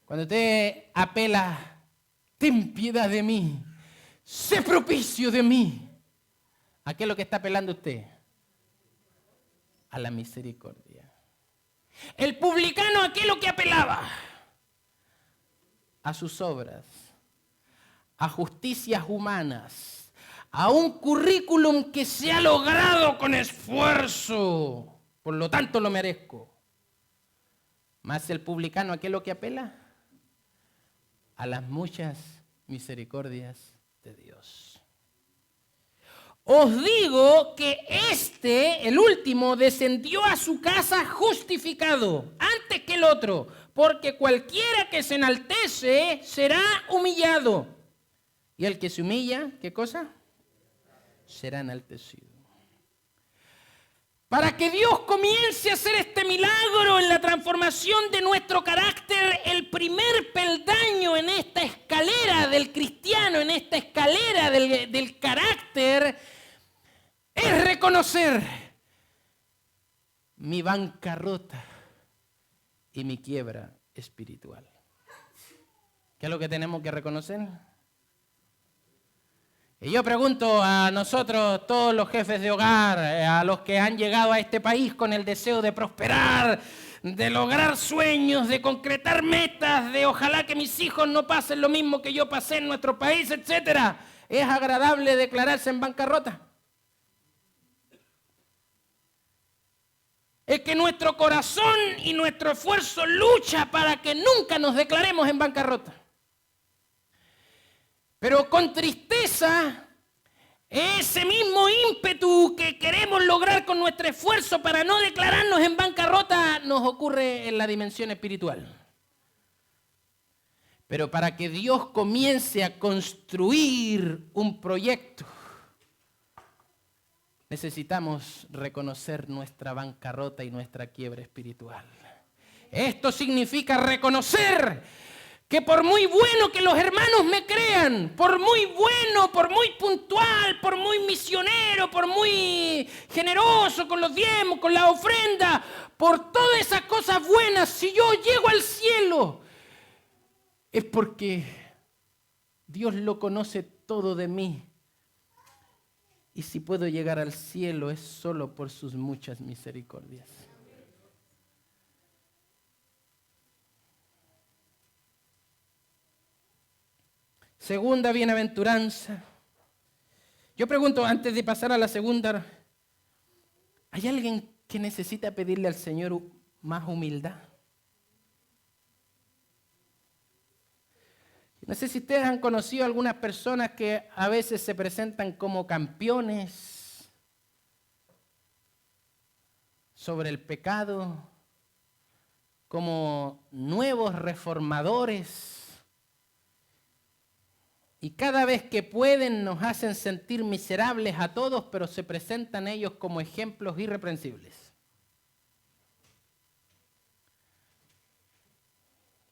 Cuando usted apela, ten piedad de mí, sé propicio de mí, ¿a qué es lo que está apelando usted? A la misericordia. El publicano, ¿a qué es lo que apelaba? A sus obras, a justicias humanas, a un currículum que se ha logrado con esfuerzo, por lo tanto lo merezco. Mas el publicano, ¿a qué es lo que apela? A las muchas misericordias de Dios. Os digo que el último, descendió a su casa justificado antes que el otro, porque cualquiera que se enaltece será humillado. Y el que se humilla, ¿qué cosa? Será enaltecido. Para que Dios comience a hacer este milagro en la transformación de nuestro carácter, el primer peldaño en esta escalera del cristiano, en esta escalera del carácter, es reconocer mi bancarrota y mi quiebra espiritual. ¿Qué es lo que tenemos que reconocer? Y yo pregunto a nosotros, todos los jefes de hogar, a los que han llegado a este país con el deseo de prosperar, de lograr sueños, de concretar metas, de ojalá que mis hijos no pasen lo mismo que yo pasé en nuestro país, etc. ¿Es agradable declararse en bancarrota? Es que nuestro corazón y nuestro esfuerzo lucha para que nunca nos declaremos en bancarrota. Pero con tristeza, ese mismo ímpetu que queremos lograr con nuestro esfuerzo para no declararnos en bancarrota nos ocurre en la dimensión espiritual. Pero para que Dios comience a construir un proyecto, necesitamos reconocer nuestra bancarrota y nuestra quiebra espiritual. Esto significa reconocer que por muy bueno que los hermanos me crean, por muy bueno, por muy puntual, por muy misionero, por muy generoso con los diezmos, con la ofrenda, por todas esas cosas buenas, si yo llego al cielo, es porque Dios lo conoce todo de mí. Y si puedo llegar al cielo es solo por sus muchas misericordias. Segunda bienaventuranza. Yo pregunto, antes de pasar a la segunda, ¿hay alguien que necesita pedirle al Señor más humildad? No sé si ustedes han conocido algunas personas que a veces se presentan como campeones sobre el pecado, como nuevos reformadores. Y cada vez que pueden nos hacen sentir miserables a todos, pero se presentan ellos como ejemplos irreprensibles.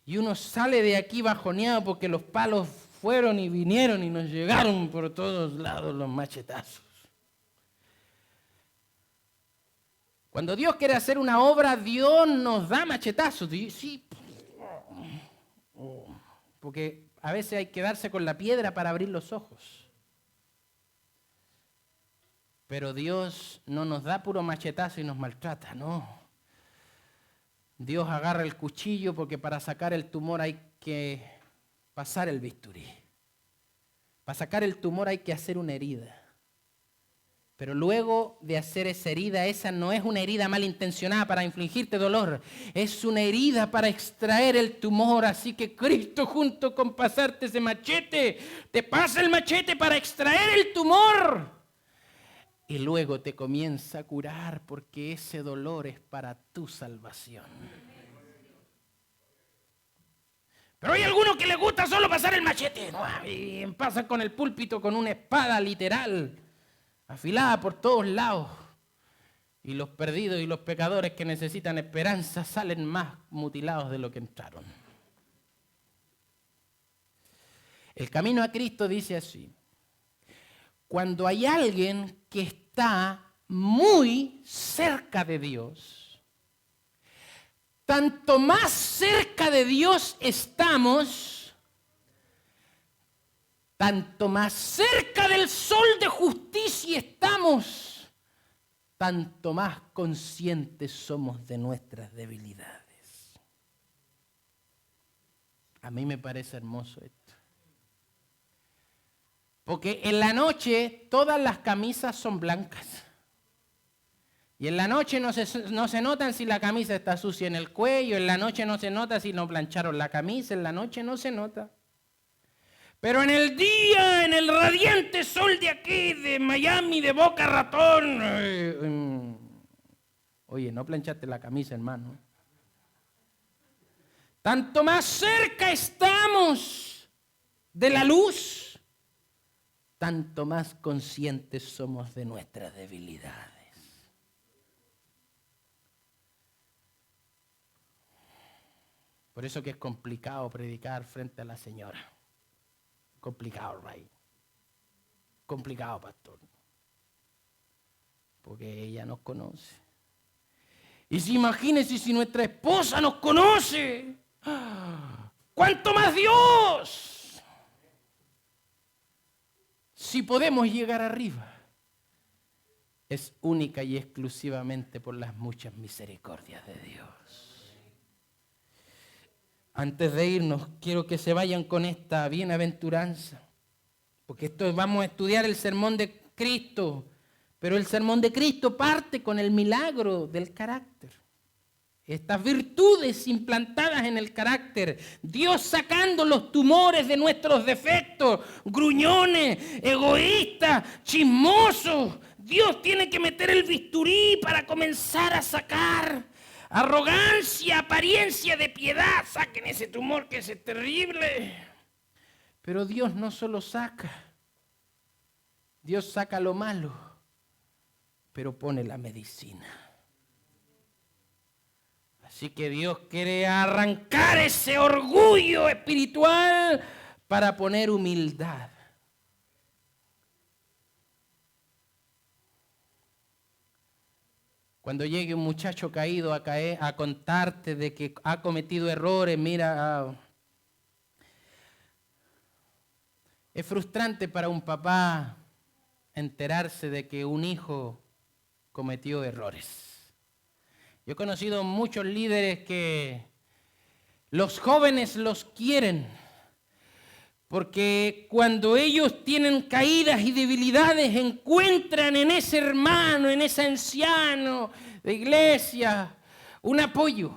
Y uno sale de aquí bajoneado porque los palos fueron y vinieron y nos llegaron por todos lados los machetazos. Cuando Dios quiere hacer una obra, Dios nos da machetazos. Sí, porque a veces hay que darse con la piedra para abrir los ojos. Pero Dios no nos da puro machetazo y nos maltrata, no. Dios agarra el cuchillo porque para sacar el tumor hay que pasar el bisturí. Para sacar el tumor hay que hacer una herida. Pero luego de hacer esa herida, esa no es una herida malintencionada para infligirte dolor. Es una herida para extraer el tumor. Así que Cristo, junto con pasarte ese machete, te pasa el machete para extraer el tumor. Y luego te comienza a curar porque ese dolor es para tu salvación. Pero hay algunos que les gusta solo pasar el machete. Y pasan con el púlpito con una espada literal. afilada por todos lados. Y los perdidos y los pecadores que necesitan esperanza salen más mutilados de lo que entraron. El camino a Cristo dice así: cuando hay alguien que está muy cerca de Dios, tanto más cerca de Dios estamos, tanto más cerca del sol de justicia estamos, tanto más conscientes somos de nuestras debilidades. A mí me parece hermoso esto. Porque en la noche todas las camisas son blancas. Y en la noche no se notan si la camisa está sucia en el cuello, en la noche no se nota si no plancharon la camisa, en la noche no se nota. Pero en el día, en el radiante sol de aquí, de Miami, de Boca Ratón, oye, no planchaste la camisa, hermano. Tanto más cerca estamos de la luz, tanto más conscientes somos de nuestras debilidades. Por eso que es complicado predicar frente a la señora. Complicado, Ray. Complicado, pastor. Porque ella nos conoce. Y si imagínense si nuestra esposa nos conoce, ¿cuánto más Dios? Si podemos llegar arriba, es única y exclusivamente por las muchas misericordias de Dios. Antes de irnos, quiero que se vayan con esta bienaventuranza, porque esto vamos a estudiar el sermón de Cristo, pero el sermón de Cristo parte con el milagro del carácter. Estas virtudes implantadas en el carácter, Dios sacando los tumores de nuestros defectos, gruñones, egoístas, chismosos. Dios tiene que meter el bisturí para comenzar a sacar. Arrogancia, apariencia de piedad, saquen ese tumor que es terrible. Pero Dios no solo saca, Dios saca lo malo, pero pone la medicina. Así que Dios quiere arrancar ese orgullo espiritual para poner humildad. Cuando llegue un muchacho caído a contarte de que ha cometido errores, mira, es frustrante para un papá enterarse de que un hijo cometió errores. Yo he conocido muchos líderes que los jóvenes los quieren, porque cuando ellos tienen caídas y debilidades, encuentran en ese hermano, en ese anciano de iglesia, un apoyo.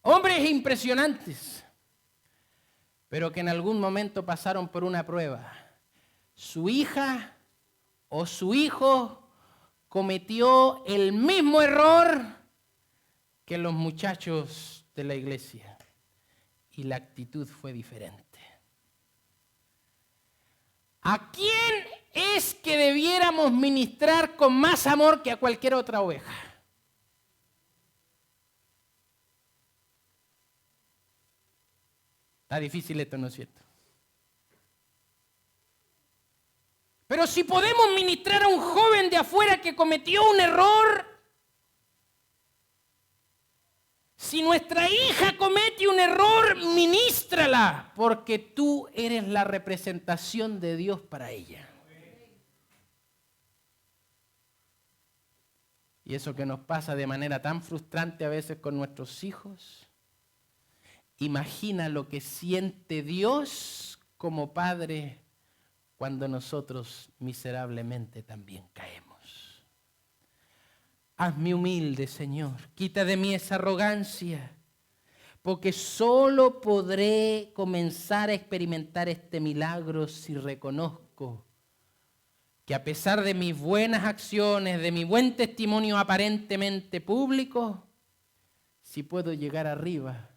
Hombres impresionantes, pero que en algún momento pasaron por una prueba. Su hija o su hijo cometió el mismo error que los muchachos de la iglesia. Y la actitud fue diferente. ¿A quién es que debiéramos ministrar con más amor que a cualquier otra oveja? Está difícil esto, ¿no es cierto? Pero si podemos ministrar a un joven de afuera que cometió un error, si nuestra hija comete un error, ministrala, porque tú eres la representación de Dios para ella. Y eso que nos pasa de manera tan frustrante a veces con nuestros hijos, imagina lo que siente Dios como Padre cuando nosotros miserablemente también caemos. Hazme humilde, Señor. Quita de mí esa arrogancia, porque solo podré comenzar a experimentar este milagro si reconozco que a pesar de mis buenas acciones, de mi buen testimonio aparentemente público, si puedo llegar arriba,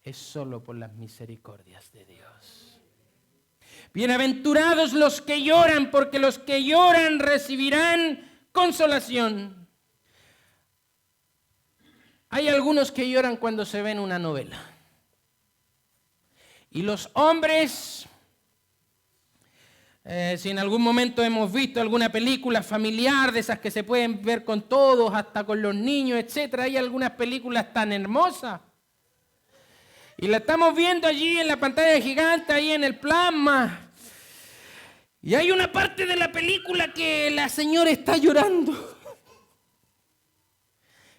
es solo por las misericordias de Dios. Bienaventurados los que lloran, porque los que lloran recibirán consolación. Hay algunos que lloran cuando se ven una novela. Y los hombres, si en algún momento hemos visto alguna película familiar, de esas que se pueden ver con todos, hasta con los niños, etc., hay algunas películas tan hermosas. Y la estamos viendo allí en la pantalla gigante, ahí en el plasma. Y hay una parte de la película que la señora está llorando.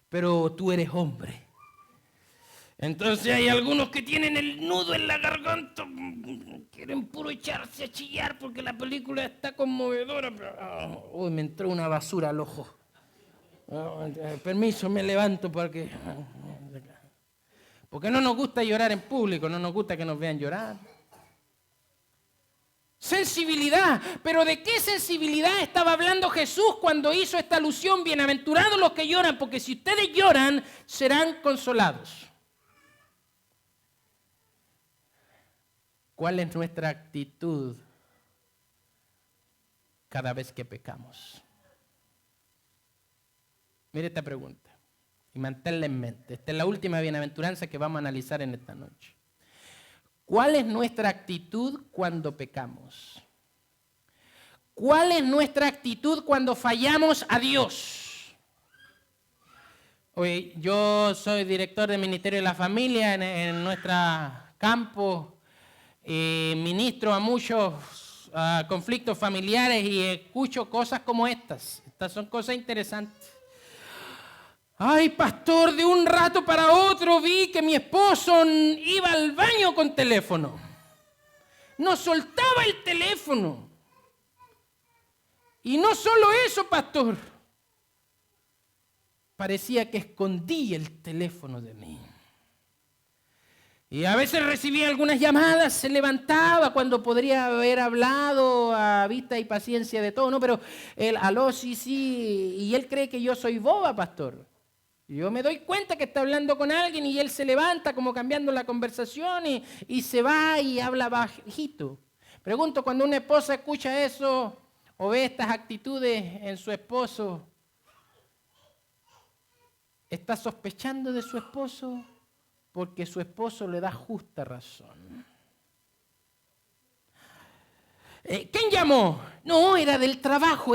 Pero tú eres hombre. Entonces hay algunos que tienen el nudo en la garganta, quieren puro echarse a chillar porque la película está conmovedora. Pero, uy, me entró una basura al ojo. Permiso, me levanto porque no nos gusta llorar en público, no nos gusta que nos vean llorar. Sensibilidad, pero ¿de qué sensibilidad estaba hablando Jesús cuando hizo esta alusión? Bienaventurados los que lloran, porque si ustedes lloran, serán consolados. ¿Cuál es nuestra actitud cada vez que pecamos? Mire esta pregunta y manténla en mente. Esta es la última bienaventuranza que vamos a analizar en esta noche. ¿Cuál es nuestra actitud cuando pecamos? ¿Cuál es nuestra actitud cuando fallamos a Dios? Oye, yo soy director del Ministerio de la Familia en nuestro campo. Ministro a muchos conflictos familiares y escucho cosas como estas. Estas son cosas interesantes. Ay, pastor, de un rato para otro vi que mi esposo iba al baño con teléfono. No soltaba el teléfono. Y no solo eso, pastor. Parecía que escondía el teléfono de mí. Y a veces recibía algunas llamadas, se levantaba cuando podría haber hablado a vista y paciencia de todo, ¿no? Pero él, aló, sí, y él cree que yo soy boba, pastor. Yo me doy cuenta que está hablando con alguien y él se levanta como cambiando la conversación y se va y habla bajito. Pregunto, cuando una esposa escucha eso o ve estas actitudes en su esposo, ¿está sospechando de su esposo? Porque su esposo le da justa razón. ¿Quién llamó? No, era del trabajo,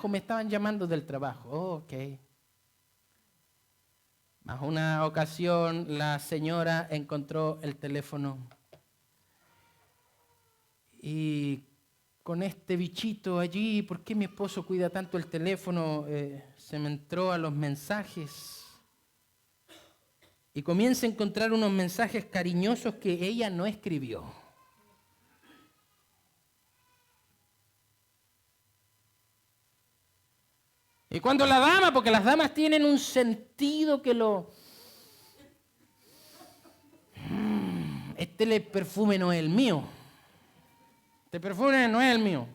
me estaban llamando del trabajo. Oh, ok. Más una ocasión la señora encontró el teléfono y con este bichito allí, ¿por qué mi esposo cuida tanto el teléfono? Se me entró a los mensajes y comienza a encontrar unos mensajes cariñosos que ella no escribió. Y cuando la dama, porque las damas tienen un sentido que este perfume no es el mío. Este perfume no es el mío.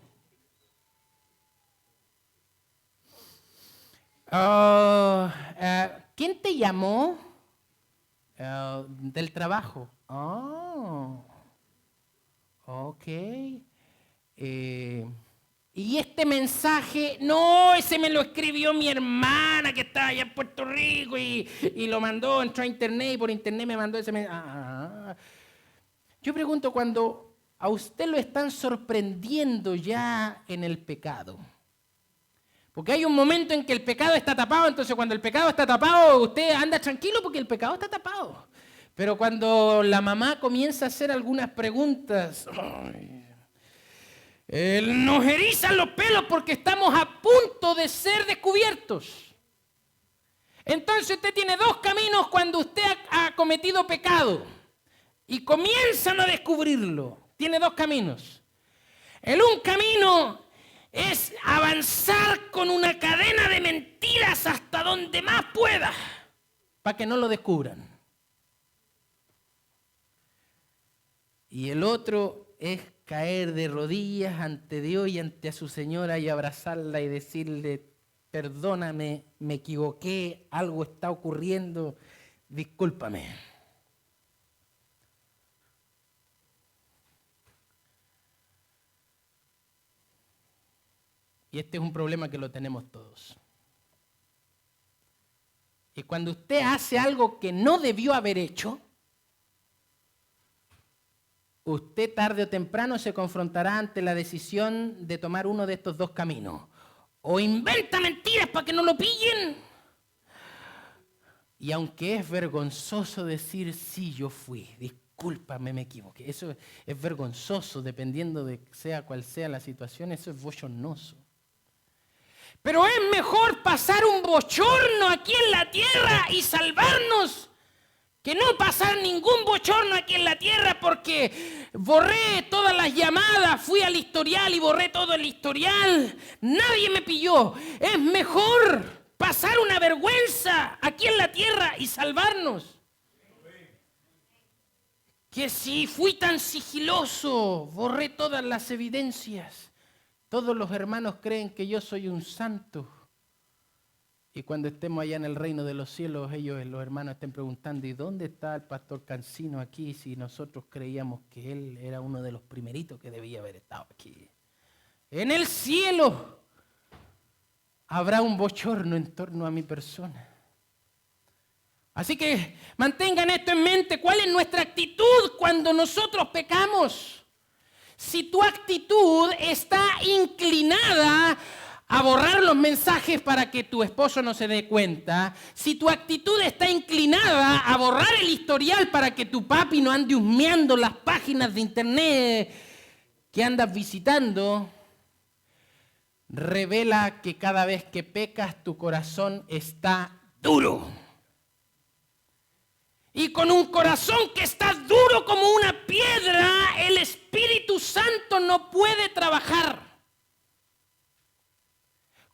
¿Quién te llamó? Del trabajo. Oh, ok. Y este mensaje, no, ese me lo escribió mi hermana que está allá en Puerto Rico y lo mandó, entró a internet y por internet me mandó ese mensaje. Yo pregunto, cuando a usted lo están sorprendiendo ya en el pecado, porque hay un momento en que el pecado está tapado, entonces cuando el pecado está tapado, usted anda tranquilo porque el pecado está tapado. Pero cuando la mamá comienza a hacer algunas preguntas, nos erizan los pelos porque estamos a punto de ser descubiertos. Entonces usted tiene dos caminos cuando usted ha cometido pecado y comienzan a descubrirlo. Tiene dos caminos. Un camino es avanzar con una cadena de mentiras hasta donde más pueda para que no lo descubran. Y el otro es caer de rodillas ante Dios y ante su señora y abrazarla y decirle, perdóname, me equivoqué, algo está ocurriendo, discúlpame. Y este es un problema que lo tenemos todos. Y cuando usted hace algo que no debió haber hecho, usted tarde o temprano se confrontará ante la decisión de tomar uno de estos dos caminos. O inventa mentiras para que no lo pillen. Y aunque es vergonzoso decir, sí, yo fui, discúlpame, me equivoqué. Eso es vergonzoso, dependiendo de sea cual sea la situación, eso es bochornoso. Pero es mejor pasar un bochorno aquí en la tierra y salvarnos que no pasar ningún bochorno aquí en la tierra, porque borré todas las llamadas, fui al historial y borré todo el historial. Nadie me pilló. Es mejor pasar una vergüenza aquí en la tierra y salvarnos que si fui tan sigiloso, borré todas las evidencias. Todos los hermanos creen que yo soy un santo. Y cuando estemos allá en el reino de los cielos, los hermanos, estén preguntando, ¿y dónde está el pastor Cancino aquí? Si nosotros creíamos que él era uno de los primeritos que debía haber estado aquí. En el cielo habrá un bochorno en torno a mi persona. Así que mantengan esto en mente. ¿Cuál es nuestra actitud cuando nosotros pecamos? Si tu actitud está inclinada a borrar los mensajes para que tu esposo no se dé cuenta, si tu actitud está inclinada a borrar el historial para que tu papi no ande husmeando las páginas de internet que andas visitando, revela que cada vez que pecas tu corazón está duro. Y con un corazón que está duro como una piedra, el Espíritu Santo no puede trabajar.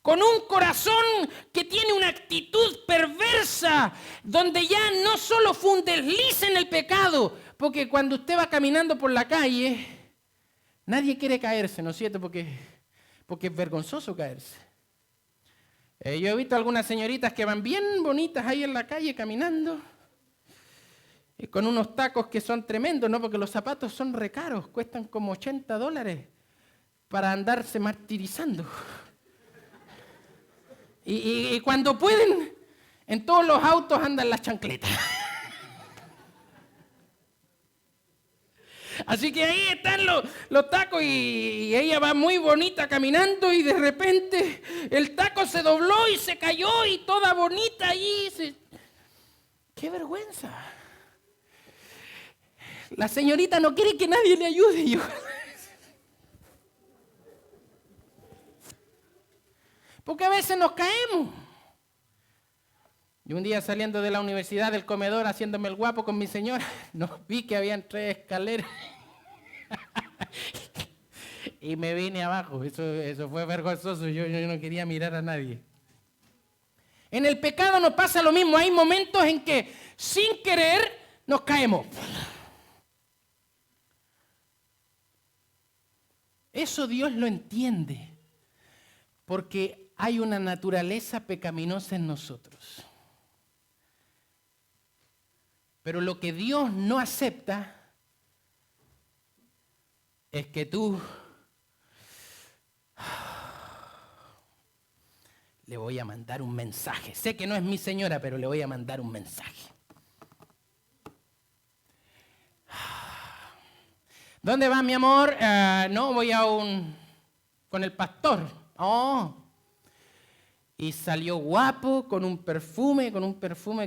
Con un corazón que tiene una actitud perversa, donde ya no solo fue un desliz en el pecado, porque cuando usted va caminando por la calle, nadie quiere caerse, ¿no es cierto? Porque es vergonzoso caerse. Yo he visto algunas señoritas que van bien bonitas ahí en la calle caminando, y con unos tacos que son tremendos, ¿no? Porque los zapatos son re caros, cuestan como $80 para andarse martirizando. Y cuando pueden, en todos los autos andan las chancletas. Así que ahí están los tacos y ella va muy bonita caminando y de repente el taco se dobló y se cayó y toda bonita ahí. ¡Qué vergüenza! La señorita no quiere que nadie le ayude. Porque a veces nos caemos. Y un día saliendo de la universidad del comedor, haciéndome el guapo con mi señora, no vi que habían 3 escaleras. Y me vine abajo. Eso fue vergonzoso. Yo no quería mirar a nadie. En el pecado nos pasa lo mismo. Hay momentos en que sin querer nos caemos. Eso Dios lo entiende, porque hay una naturaleza pecaminosa en nosotros. Pero lo que Dios no acepta es que tú le voy a mandar un mensaje. Sé que no es mi señora, pero le voy a mandar un mensaje. ¿Dónde va mi amor? No, voy con el pastor. Oh. Y salió guapo con un perfume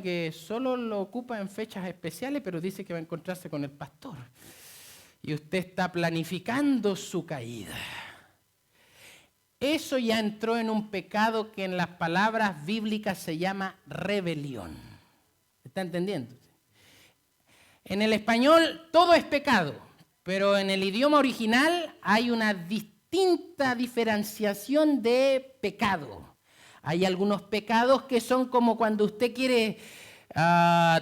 que solo lo ocupa en fechas especiales, pero dice que va a encontrarse con el pastor. Y usted está planificando su caída. Eso ya entró en un pecado que en las palabras bíblicas se llama rebelión. ¿Está entendiendo? En el español todo es pecado. Pero en el idioma original hay una distinta diferenciación de pecado. Hay algunos pecados que son como cuando usted quiere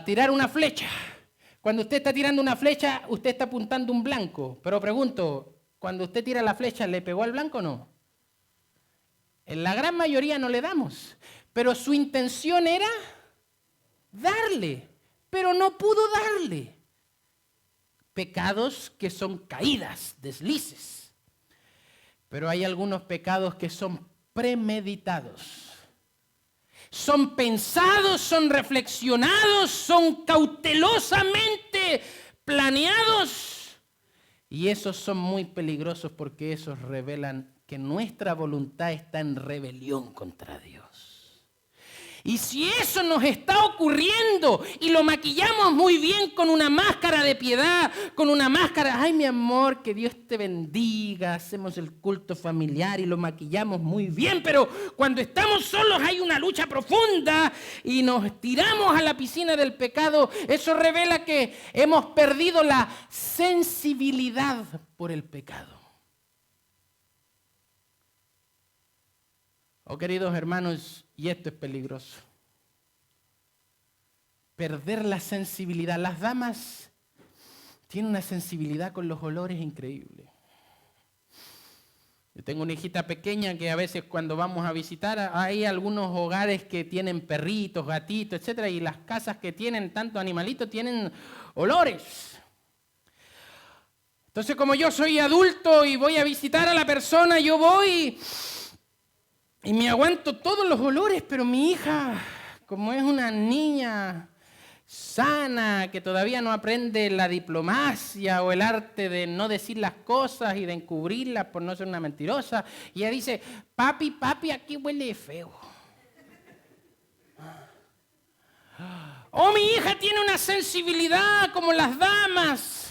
tirar una flecha. Cuando usted está tirando una flecha, usted está apuntando un blanco. Pero pregunto, cuando usted tira la flecha, ¿le pegó al blanco o no? En la gran mayoría no le damos. Pero su intención era darle, pero no pudo darle. Pecados que son caídas, deslices. Pero hay algunos pecados que son premeditados. Son pensados, son reflexionados, son cautelosamente planeados. Y esos son muy peligrosos porque esos revelan que nuestra voluntad está en rebelión contra Dios. Y si eso nos está ocurriendo y lo maquillamos muy bien con una máscara de piedad, con una máscara, ay mi amor, que Dios te bendiga, hacemos el culto familiar y lo maquillamos muy bien, pero cuando estamos solos hay una lucha profunda y nos tiramos a la piscina del pecado, eso revela que hemos perdido la sensibilidad por el pecado. Oh, queridos hermanos, y esto es peligroso. Perder la sensibilidad. Las damas tienen una sensibilidad con los olores increíble. Yo tengo una hijita pequeña que a veces cuando vamos a visitar, hay algunos hogares que tienen perritos, gatitos, etcétera, y las casas que tienen tanto animalitos tienen olores. Entonces, como yo soy adulto y voy a visitar a la persona, yo voy y me aguanto todos los olores, pero mi hija, como es una niña sana, que todavía no aprende la diplomacia o el arte de no decir las cosas y de encubrirlas por no ser una mentirosa, y ella dice, papi, aquí huele feo. Oh, mi hija tiene una sensibilidad como las damas.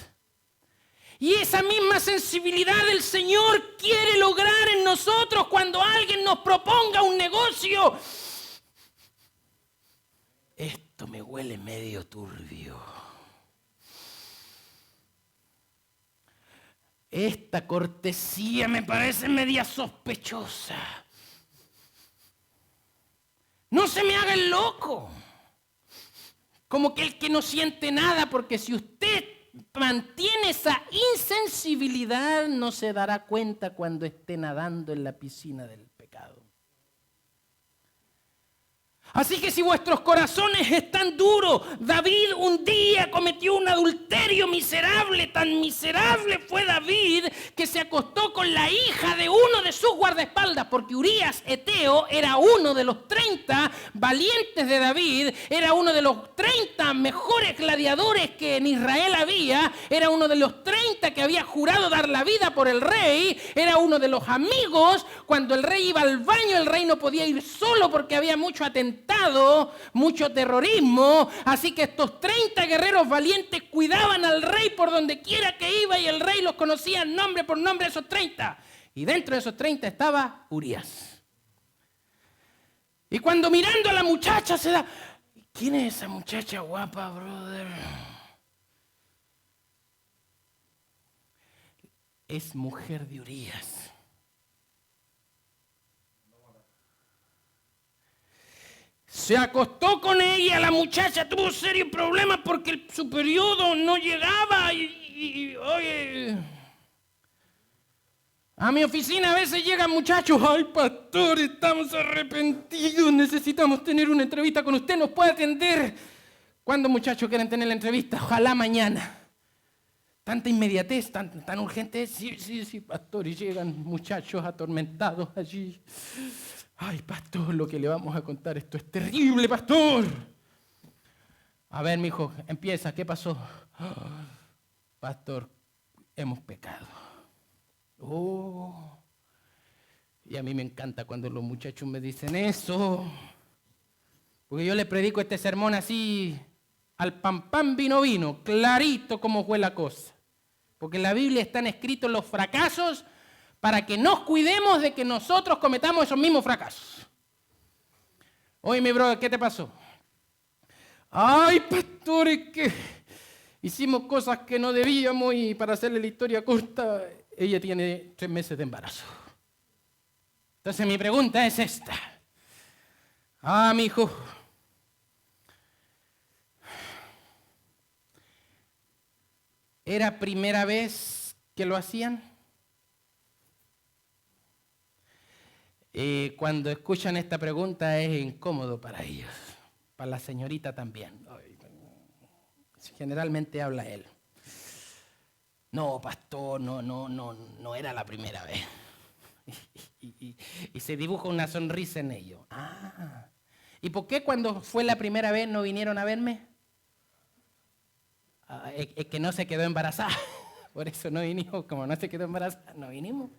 Y esa misma sensibilidad el Señor quiere lograr en nosotros cuando alguien nos proponga un negocio. Esto me huele medio turbio. Esta cortesía me parece media sospechosa. No se me haga el loco. Como que el que no siente nada, porque si usted mantiene esa insensibilidad, no se dará cuenta cuando esté nadando en la piscina del pecado. Así que si vuestros corazones están duros, David un día cometió un adulterio miserable, tan miserable fue David que se acostó con la hija de uno de sus guardaespaldas, porque Urías Eteo era uno de los 30 valientes de David, era uno de los 30 mejores gladiadores que en Israel había, era uno de los 30 que había jurado dar la vida por el rey, era uno de los amigos. Cuando el rey iba al baño, el rey no podía ir solo porque había mucho atentado, mucho terrorismo, así que estos 30 guerreros valientes cuidaban al rey por donde quiera que iba y el rey los conocía nombre por nombre, esos 30. Y dentro de esos 30 estaba Urías. Y cuando mirando a la muchacha se da, ¿quién es esa muchacha guapa, brother? Es mujer de Urías. Se acostó con ella, la muchacha tuvo serios problemas porque su periodo no llegaba oye, a mi oficina a veces llegan muchachos, ay pastor, estamos arrepentidos, necesitamos tener una entrevista con usted, ¿nos puede atender? ¿Cuándo muchachos quieren tener la entrevista? Ojalá mañana. Tanta inmediatez, tan urgente. Sí, pastor, y llegan muchachos atormentados allí. Ay, pastor, lo que le vamos a contar, esto es terrible, pastor. A ver, mijo, empieza, ¿qué pasó? Pastor, hemos pecado. Oh, y a mí me encanta cuando los muchachos me dicen eso, porque yo le predico este sermón así, al pan, vino, clarito como fue la cosa. Porque en la Biblia están escritos los fracasos para que nos cuidemos de que nosotros cometamos esos mismos fracasos. Oye, mi brother, ¿qué te pasó? Ay, pastor, es que hicimos cosas que no debíamos y para hacerle la historia corta, ella tiene 3 meses de embarazo. Entonces mi pregunta es esta. Mi hijo, ¿era primera vez que lo hacían? Cuando escuchan esta pregunta es incómodo para ellos, para la señorita también. Generalmente habla él. No, pastor, no era la primera vez. Y se dibuja una sonrisa en ellos. Ah. ¿Y por qué cuando fue la primera vez no vinieron a verme? Es que no se quedó embarazada. Por eso no vinimos. Como no se quedó embarazada, no vinimos.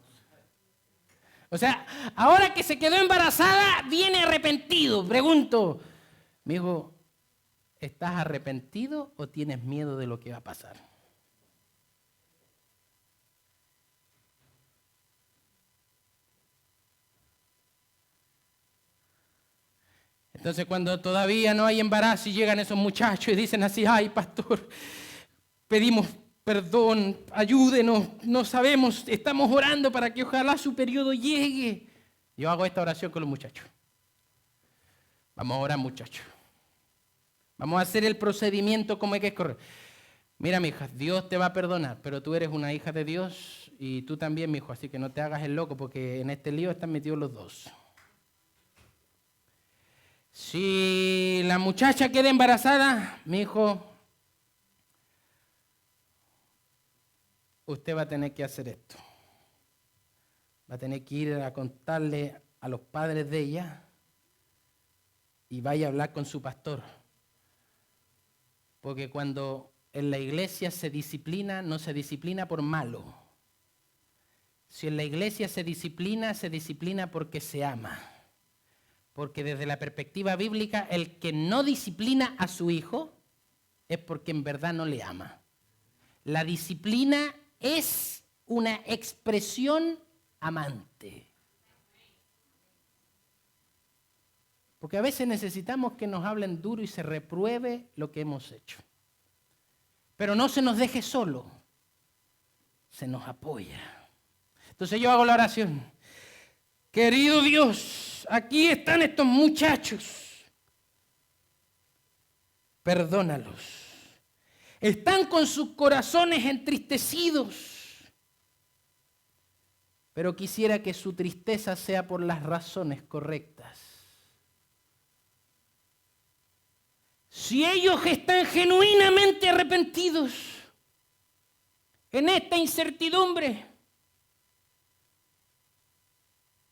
O sea, ahora que se quedó embarazada, viene arrepentido. Pregunto, mi hijo, ¿estás arrepentido o tienes miedo de lo que va a pasar? Entonces cuando todavía no hay embarazo y llegan esos muchachos y dicen así, ay pastor, pedimos perdón, ayúdenos, no sabemos, estamos orando para que ojalá su periodo llegue. Yo hago esta oración con los muchachos. Vamos a orar, muchachos. Vamos a hacer el procedimiento como hay que correr. Mira, mi hija, Dios te va a perdonar, pero tú eres una hija de Dios y tú también, mi hijo, así que no te hagas el loco porque en este lío están metidos los dos. Si la muchacha queda embarazada, mi hijo, usted va a tener que hacer esto. Va a tener que ir a contarle a los padres de ella y vaya a hablar con su pastor. Porque cuando en la iglesia se disciplina, no se disciplina por malo. Si en la iglesia se disciplina porque se ama. Porque desde la perspectiva bíblica, el que no disciplina a su hijo es porque en verdad no le ama. La disciplina es una expresión amante. Porque a veces necesitamos que nos hablen duro y se repruebe lo que hemos hecho. Pero no se nos deje solo, se nos apoya. Entonces yo hago la oración. Querido Dios, aquí están estos muchachos. Perdónalos. Están con sus corazones entristecidos. Pero quisiera que su tristeza sea por las razones correctas. Si ellos están genuinamente arrepentidos en esta incertidumbre,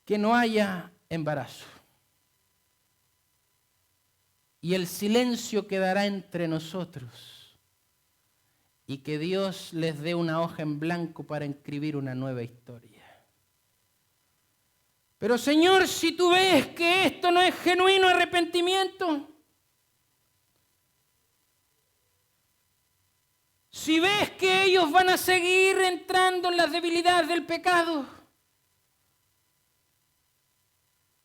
que no haya embarazo. Y el silencio quedará entre nosotros. Y que Dios les dé una hoja en blanco para escribir una nueva historia. Pero Señor, si tú ves que esto no es genuino arrepentimiento, si ves que ellos van a seguir entrando en las debilidades del pecado,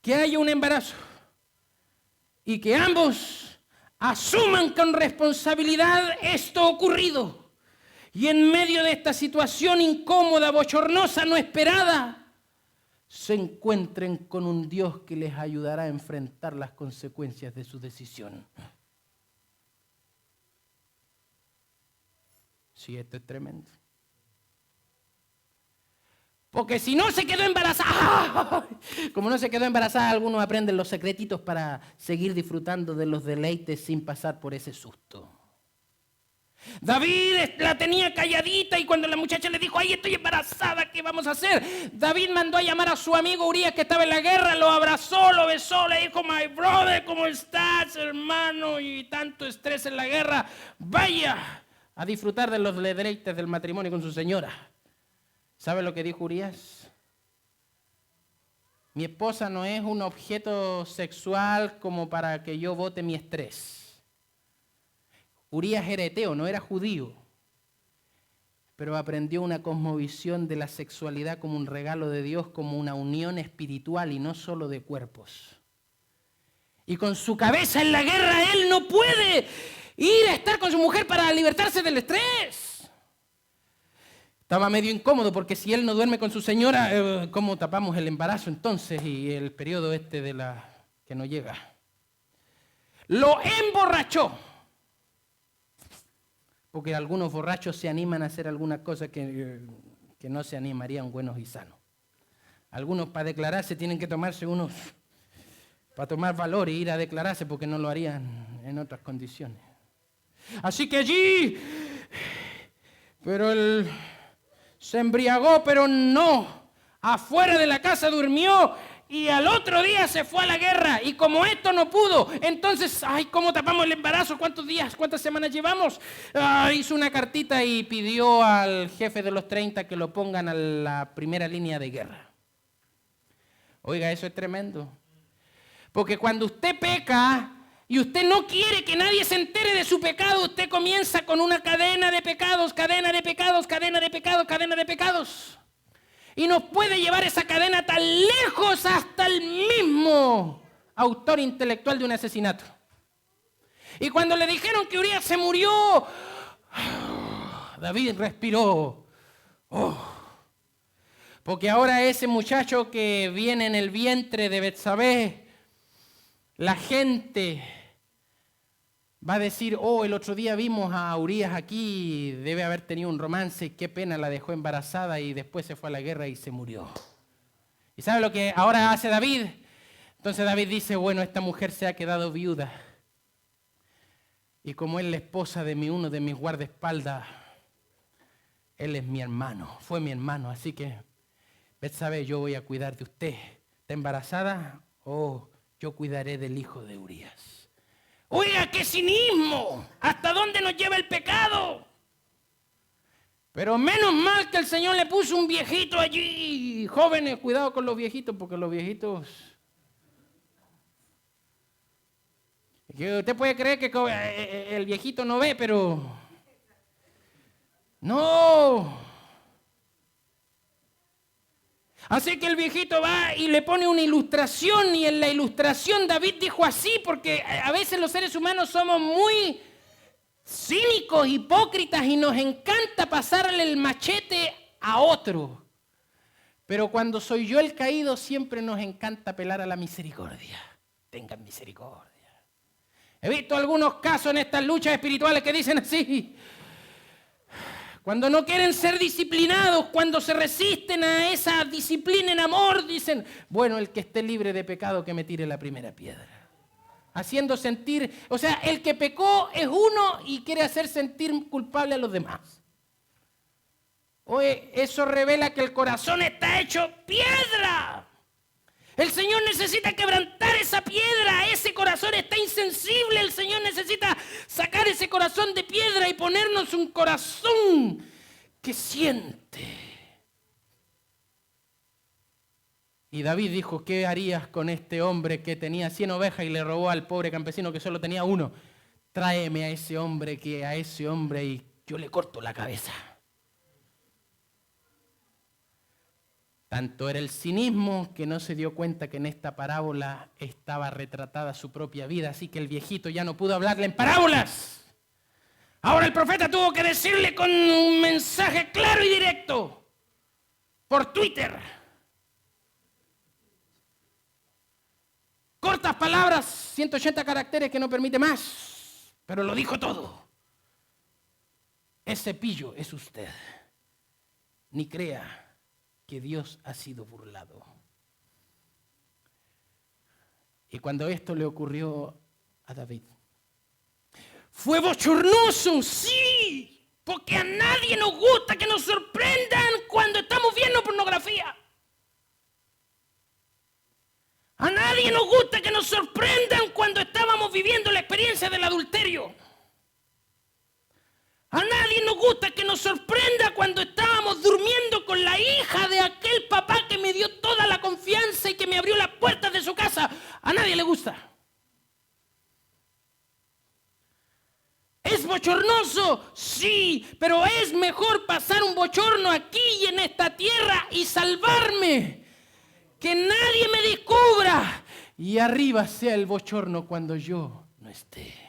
que haya un embarazo y que ambos asuman con responsabilidad esto ocurrido y en medio de esta situación incómoda, bochornosa, no esperada, se encuentren con un Dios que les ayudará a enfrentar las consecuencias de su decisión. Sí, esto es tremendo. Porque si no se quedó embarazada, como no se quedó embarazada, algunos aprenden los secretitos para seguir disfrutando de los deleites sin pasar por ese susto. David la tenía calladita y cuando la muchacha le dijo, ay, estoy embarazada, ¿qué vamos a hacer? David mandó a llamar a su amigo Urías que estaba en la guerra, lo abrazó, lo besó, le dijo, my brother, ¿cómo estás, hermano? Y tanto estrés en la guerra, vaya a disfrutar de los deleites del matrimonio con su señora. ¿Sabe lo que dijo Urías? Mi esposa no es un objeto sexual como para que yo bote mi estrés. Urías era heteo, no era judío, pero aprendió una cosmovisión de la sexualidad como un regalo de Dios, como una unión espiritual y no solo de cuerpos. Y con su cabeza en la guerra, él no puede ir a estar con su mujer para libertarse del estrés. Estaba medio incómodo porque si él no duerme con su señora, ¿cómo tapamos el embarazo entonces y el periodo que no llega? Lo emborrachó. Porque algunos borrachos se animan a hacer alguna cosa que no se animarían buenos y sanos. Algunos para declararse tienen que tomarse unos, para tomar valor e ir a declararse porque no lo harían en otras condiciones. Así que allí, pero él se embriagó, pero no afuera de la casa durmió y al otro día se fue a la guerra. Y como esto no pudo, entonces, ¿cómo tapamos el embarazo? ¿Cuántos días, cuántas semanas llevamos? Hizo una cartita y pidió al jefe de los 30 que lo pongan a la primera línea de guerra. Oiga, eso es tremendo. Porque cuando usted peca y usted no quiere que nadie se entere de su pecado, usted comienza con una cadena de pecados, cadena de pecados, cadena de pecados, cadena de pecados. Y nos puede llevar esa cadena tan lejos hasta el mismo autor intelectual de un asesinato. Y cuando le dijeron que Urías se murió, David respiró. Porque ahora ese muchacho que viene en el vientre de Betsabé, la gente va a decir, el otro día vimos a Urías aquí, debe haber tenido un romance, qué pena, la dejó embarazada y después se fue a la guerra y se murió. ¿Y sabe lo que ahora hace David? Entonces David dice, bueno, esta mujer se ha quedado viuda. Y como es la esposa de uno de mis guardaespaldas, él es mi hermano, fue mi hermano, así que, Betsabé, yo voy a cuidar de usted. ¿Está embarazada? Yo cuidaré del hijo de Urías. Oiga, qué cinismo. ¿Hasta dónde nos lleva el pecado? Pero menos mal que el Señor le puso un viejito allí. Jóvenes, cuidado con los viejitos, porque los viejitos... Que usted puede creer que el viejito no ve, pero... No. Así que el viejito va y le pone una ilustración, y en la ilustración David dijo así, porque a veces los seres humanos somos muy cínicos, hipócritas, y nos encanta pasarle el machete a otro. Pero cuando soy yo el caído, siempre nos encanta apelar a la misericordia. Tengan misericordia. He visto algunos casos en estas luchas espirituales que dicen así. Cuando no quieren ser disciplinados, cuando se resisten a esa disciplina en amor, dicen, bueno, el que esté libre de pecado que me tire la primera piedra. Haciendo sentir, el que pecó es uno y quiere hacer sentir culpable a los demás. Oye, eso revela que el corazón está hecho piedra. El Señor necesita quebrantar esa piedra, ese corazón está insensible, el Señor necesita sacar ese corazón de piedra y ponernos un corazón que siente. Y David dijo, ¿qué harías con este hombre que tenía 100 ovejas y le robó al pobre campesino que solo tenía uno? Tráeme a ese hombre y yo le corto la cabeza. Tanto era el cinismo que no se dio cuenta que en esta parábola estaba retratada su propia vida, así que el viejito ya no pudo hablarle en parábolas. Ahora el profeta tuvo que decirle con un mensaje claro y directo por Twitter. Cortas palabras, 180 caracteres que no permite más, pero lo dijo todo. Ese pillo es usted. Ni crea que Dios ha sido burlado. Y cuando esto le ocurrió a David, fue bochornoso, sí, porque a nadie nos gusta que nos sorprendan cuando estamos viendo pornografía. A nadie nos gusta que nos sorprendan cuando estábamos viviendo la experiencia del adulterio. A nadie nos gusta que nos sorprenda cuando estábamos durmiendo con la hija de aquel papá que me dio toda la confianza y que me abrió las puertas de su casa. A nadie le gusta. ¿Es bochornoso? Sí, pero es mejor pasar un bochorno aquí y en esta tierra y salvarme. Que nadie me descubra y arriba sea el bochorno cuando yo no esté.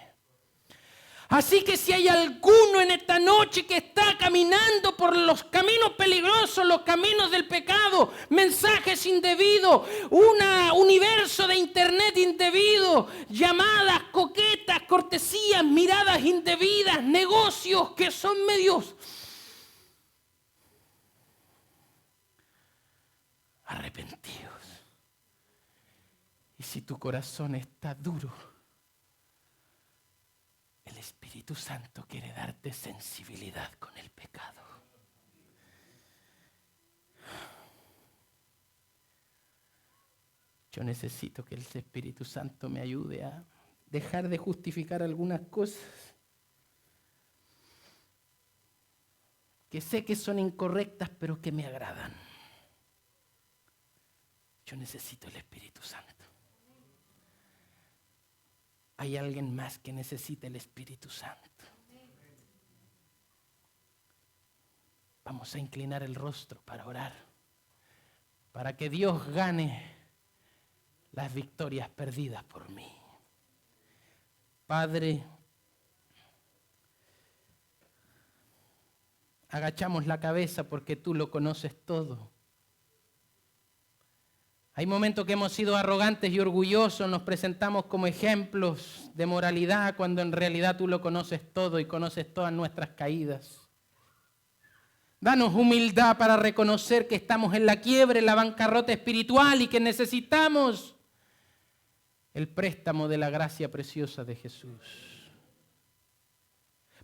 Así que si hay alguno en esta noche que está caminando por los caminos peligrosos, los caminos del pecado, mensajes indebidos, un universo de internet indebido, llamadas coquetas, cortesías, miradas indebidas, negocios que son medios arrepentidos. Y si tu corazón está duro, el Espíritu Santo quiere darte sensibilidad con el pecado. Yo necesito que el Espíritu Santo me ayude a dejar de justificar algunas cosas que sé que son incorrectas, pero que me agradan. Yo necesito el Espíritu Santo. Hay alguien más que necesita el Espíritu Santo. Vamos a inclinar el rostro para orar, para que Dios gane las victorias perdidas por mí. Padre, agachamos la cabeza porque tú lo conoces todo. Hay momentos que hemos sido arrogantes y orgullosos, nos presentamos como ejemplos de moralidad cuando en realidad tú lo conoces todo y conoces todas nuestras caídas. Danos humildad para reconocer que estamos en la quiebra, en la bancarrota espiritual y que necesitamos el préstamo de la gracia preciosa de Jesús.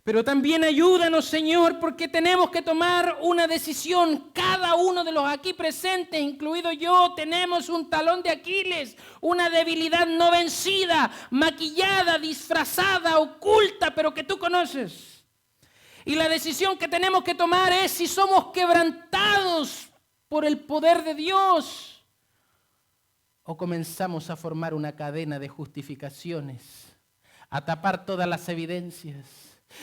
Pero también ayúdanos, Señor, porque tenemos que tomar una decisión. Cada uno de los aquí presentes, incluido yo, tenemos un talón de Aquiles, una debilidad no vencida, maquillada, disfrazada, oculta, pero que tú conoces. Y la decisión que tenemos que tomar es si somos quebrantados por el poder de Dios o comenzamos a formar una cadena de justificaciones, a tapar todas las evidencias.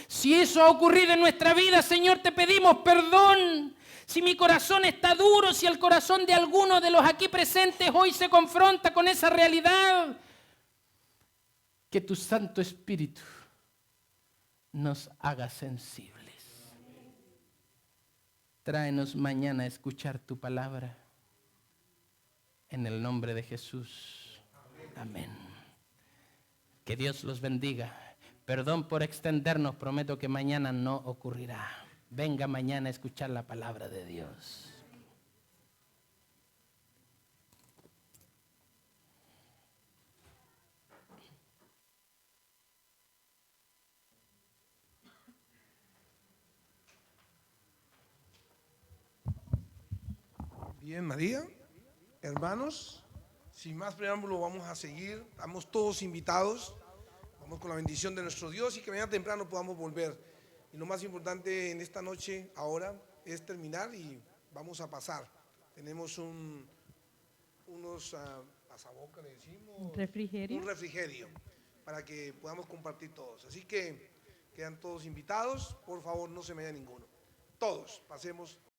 Si eso ha ocurrido en nuestra vida, Señor, te pedimos perdón. Si mi corazón está duro, si el corazón de alguno de los aquí presentes hoy se confronta con esa realidad, que tu Santo Espíritu nos haga sensibles. Tráenos mañana a escuchar tu palabra. En el nombre de Jesús. Amén. Que Dios los bendiga. Perdón por extendernos, prometo que mañana no ocurrirá. Venga mañana a escuchar la palabra de Dios. Bien, María, hermanos, sin más preámbulo vamos a seguir, estamos todos invitados, vamos con la bendición de nuestro Dios y que mañana temprano podamos volver. Y lo más importante en esta noche ahora es terminar y vamos a pasar. Tenemos unos pasabocas, le decimos, un refrigerio para que podamos compartir todos. Así que quedan todos invitados, por favor no se me vaya ninguno. Todos pasemos.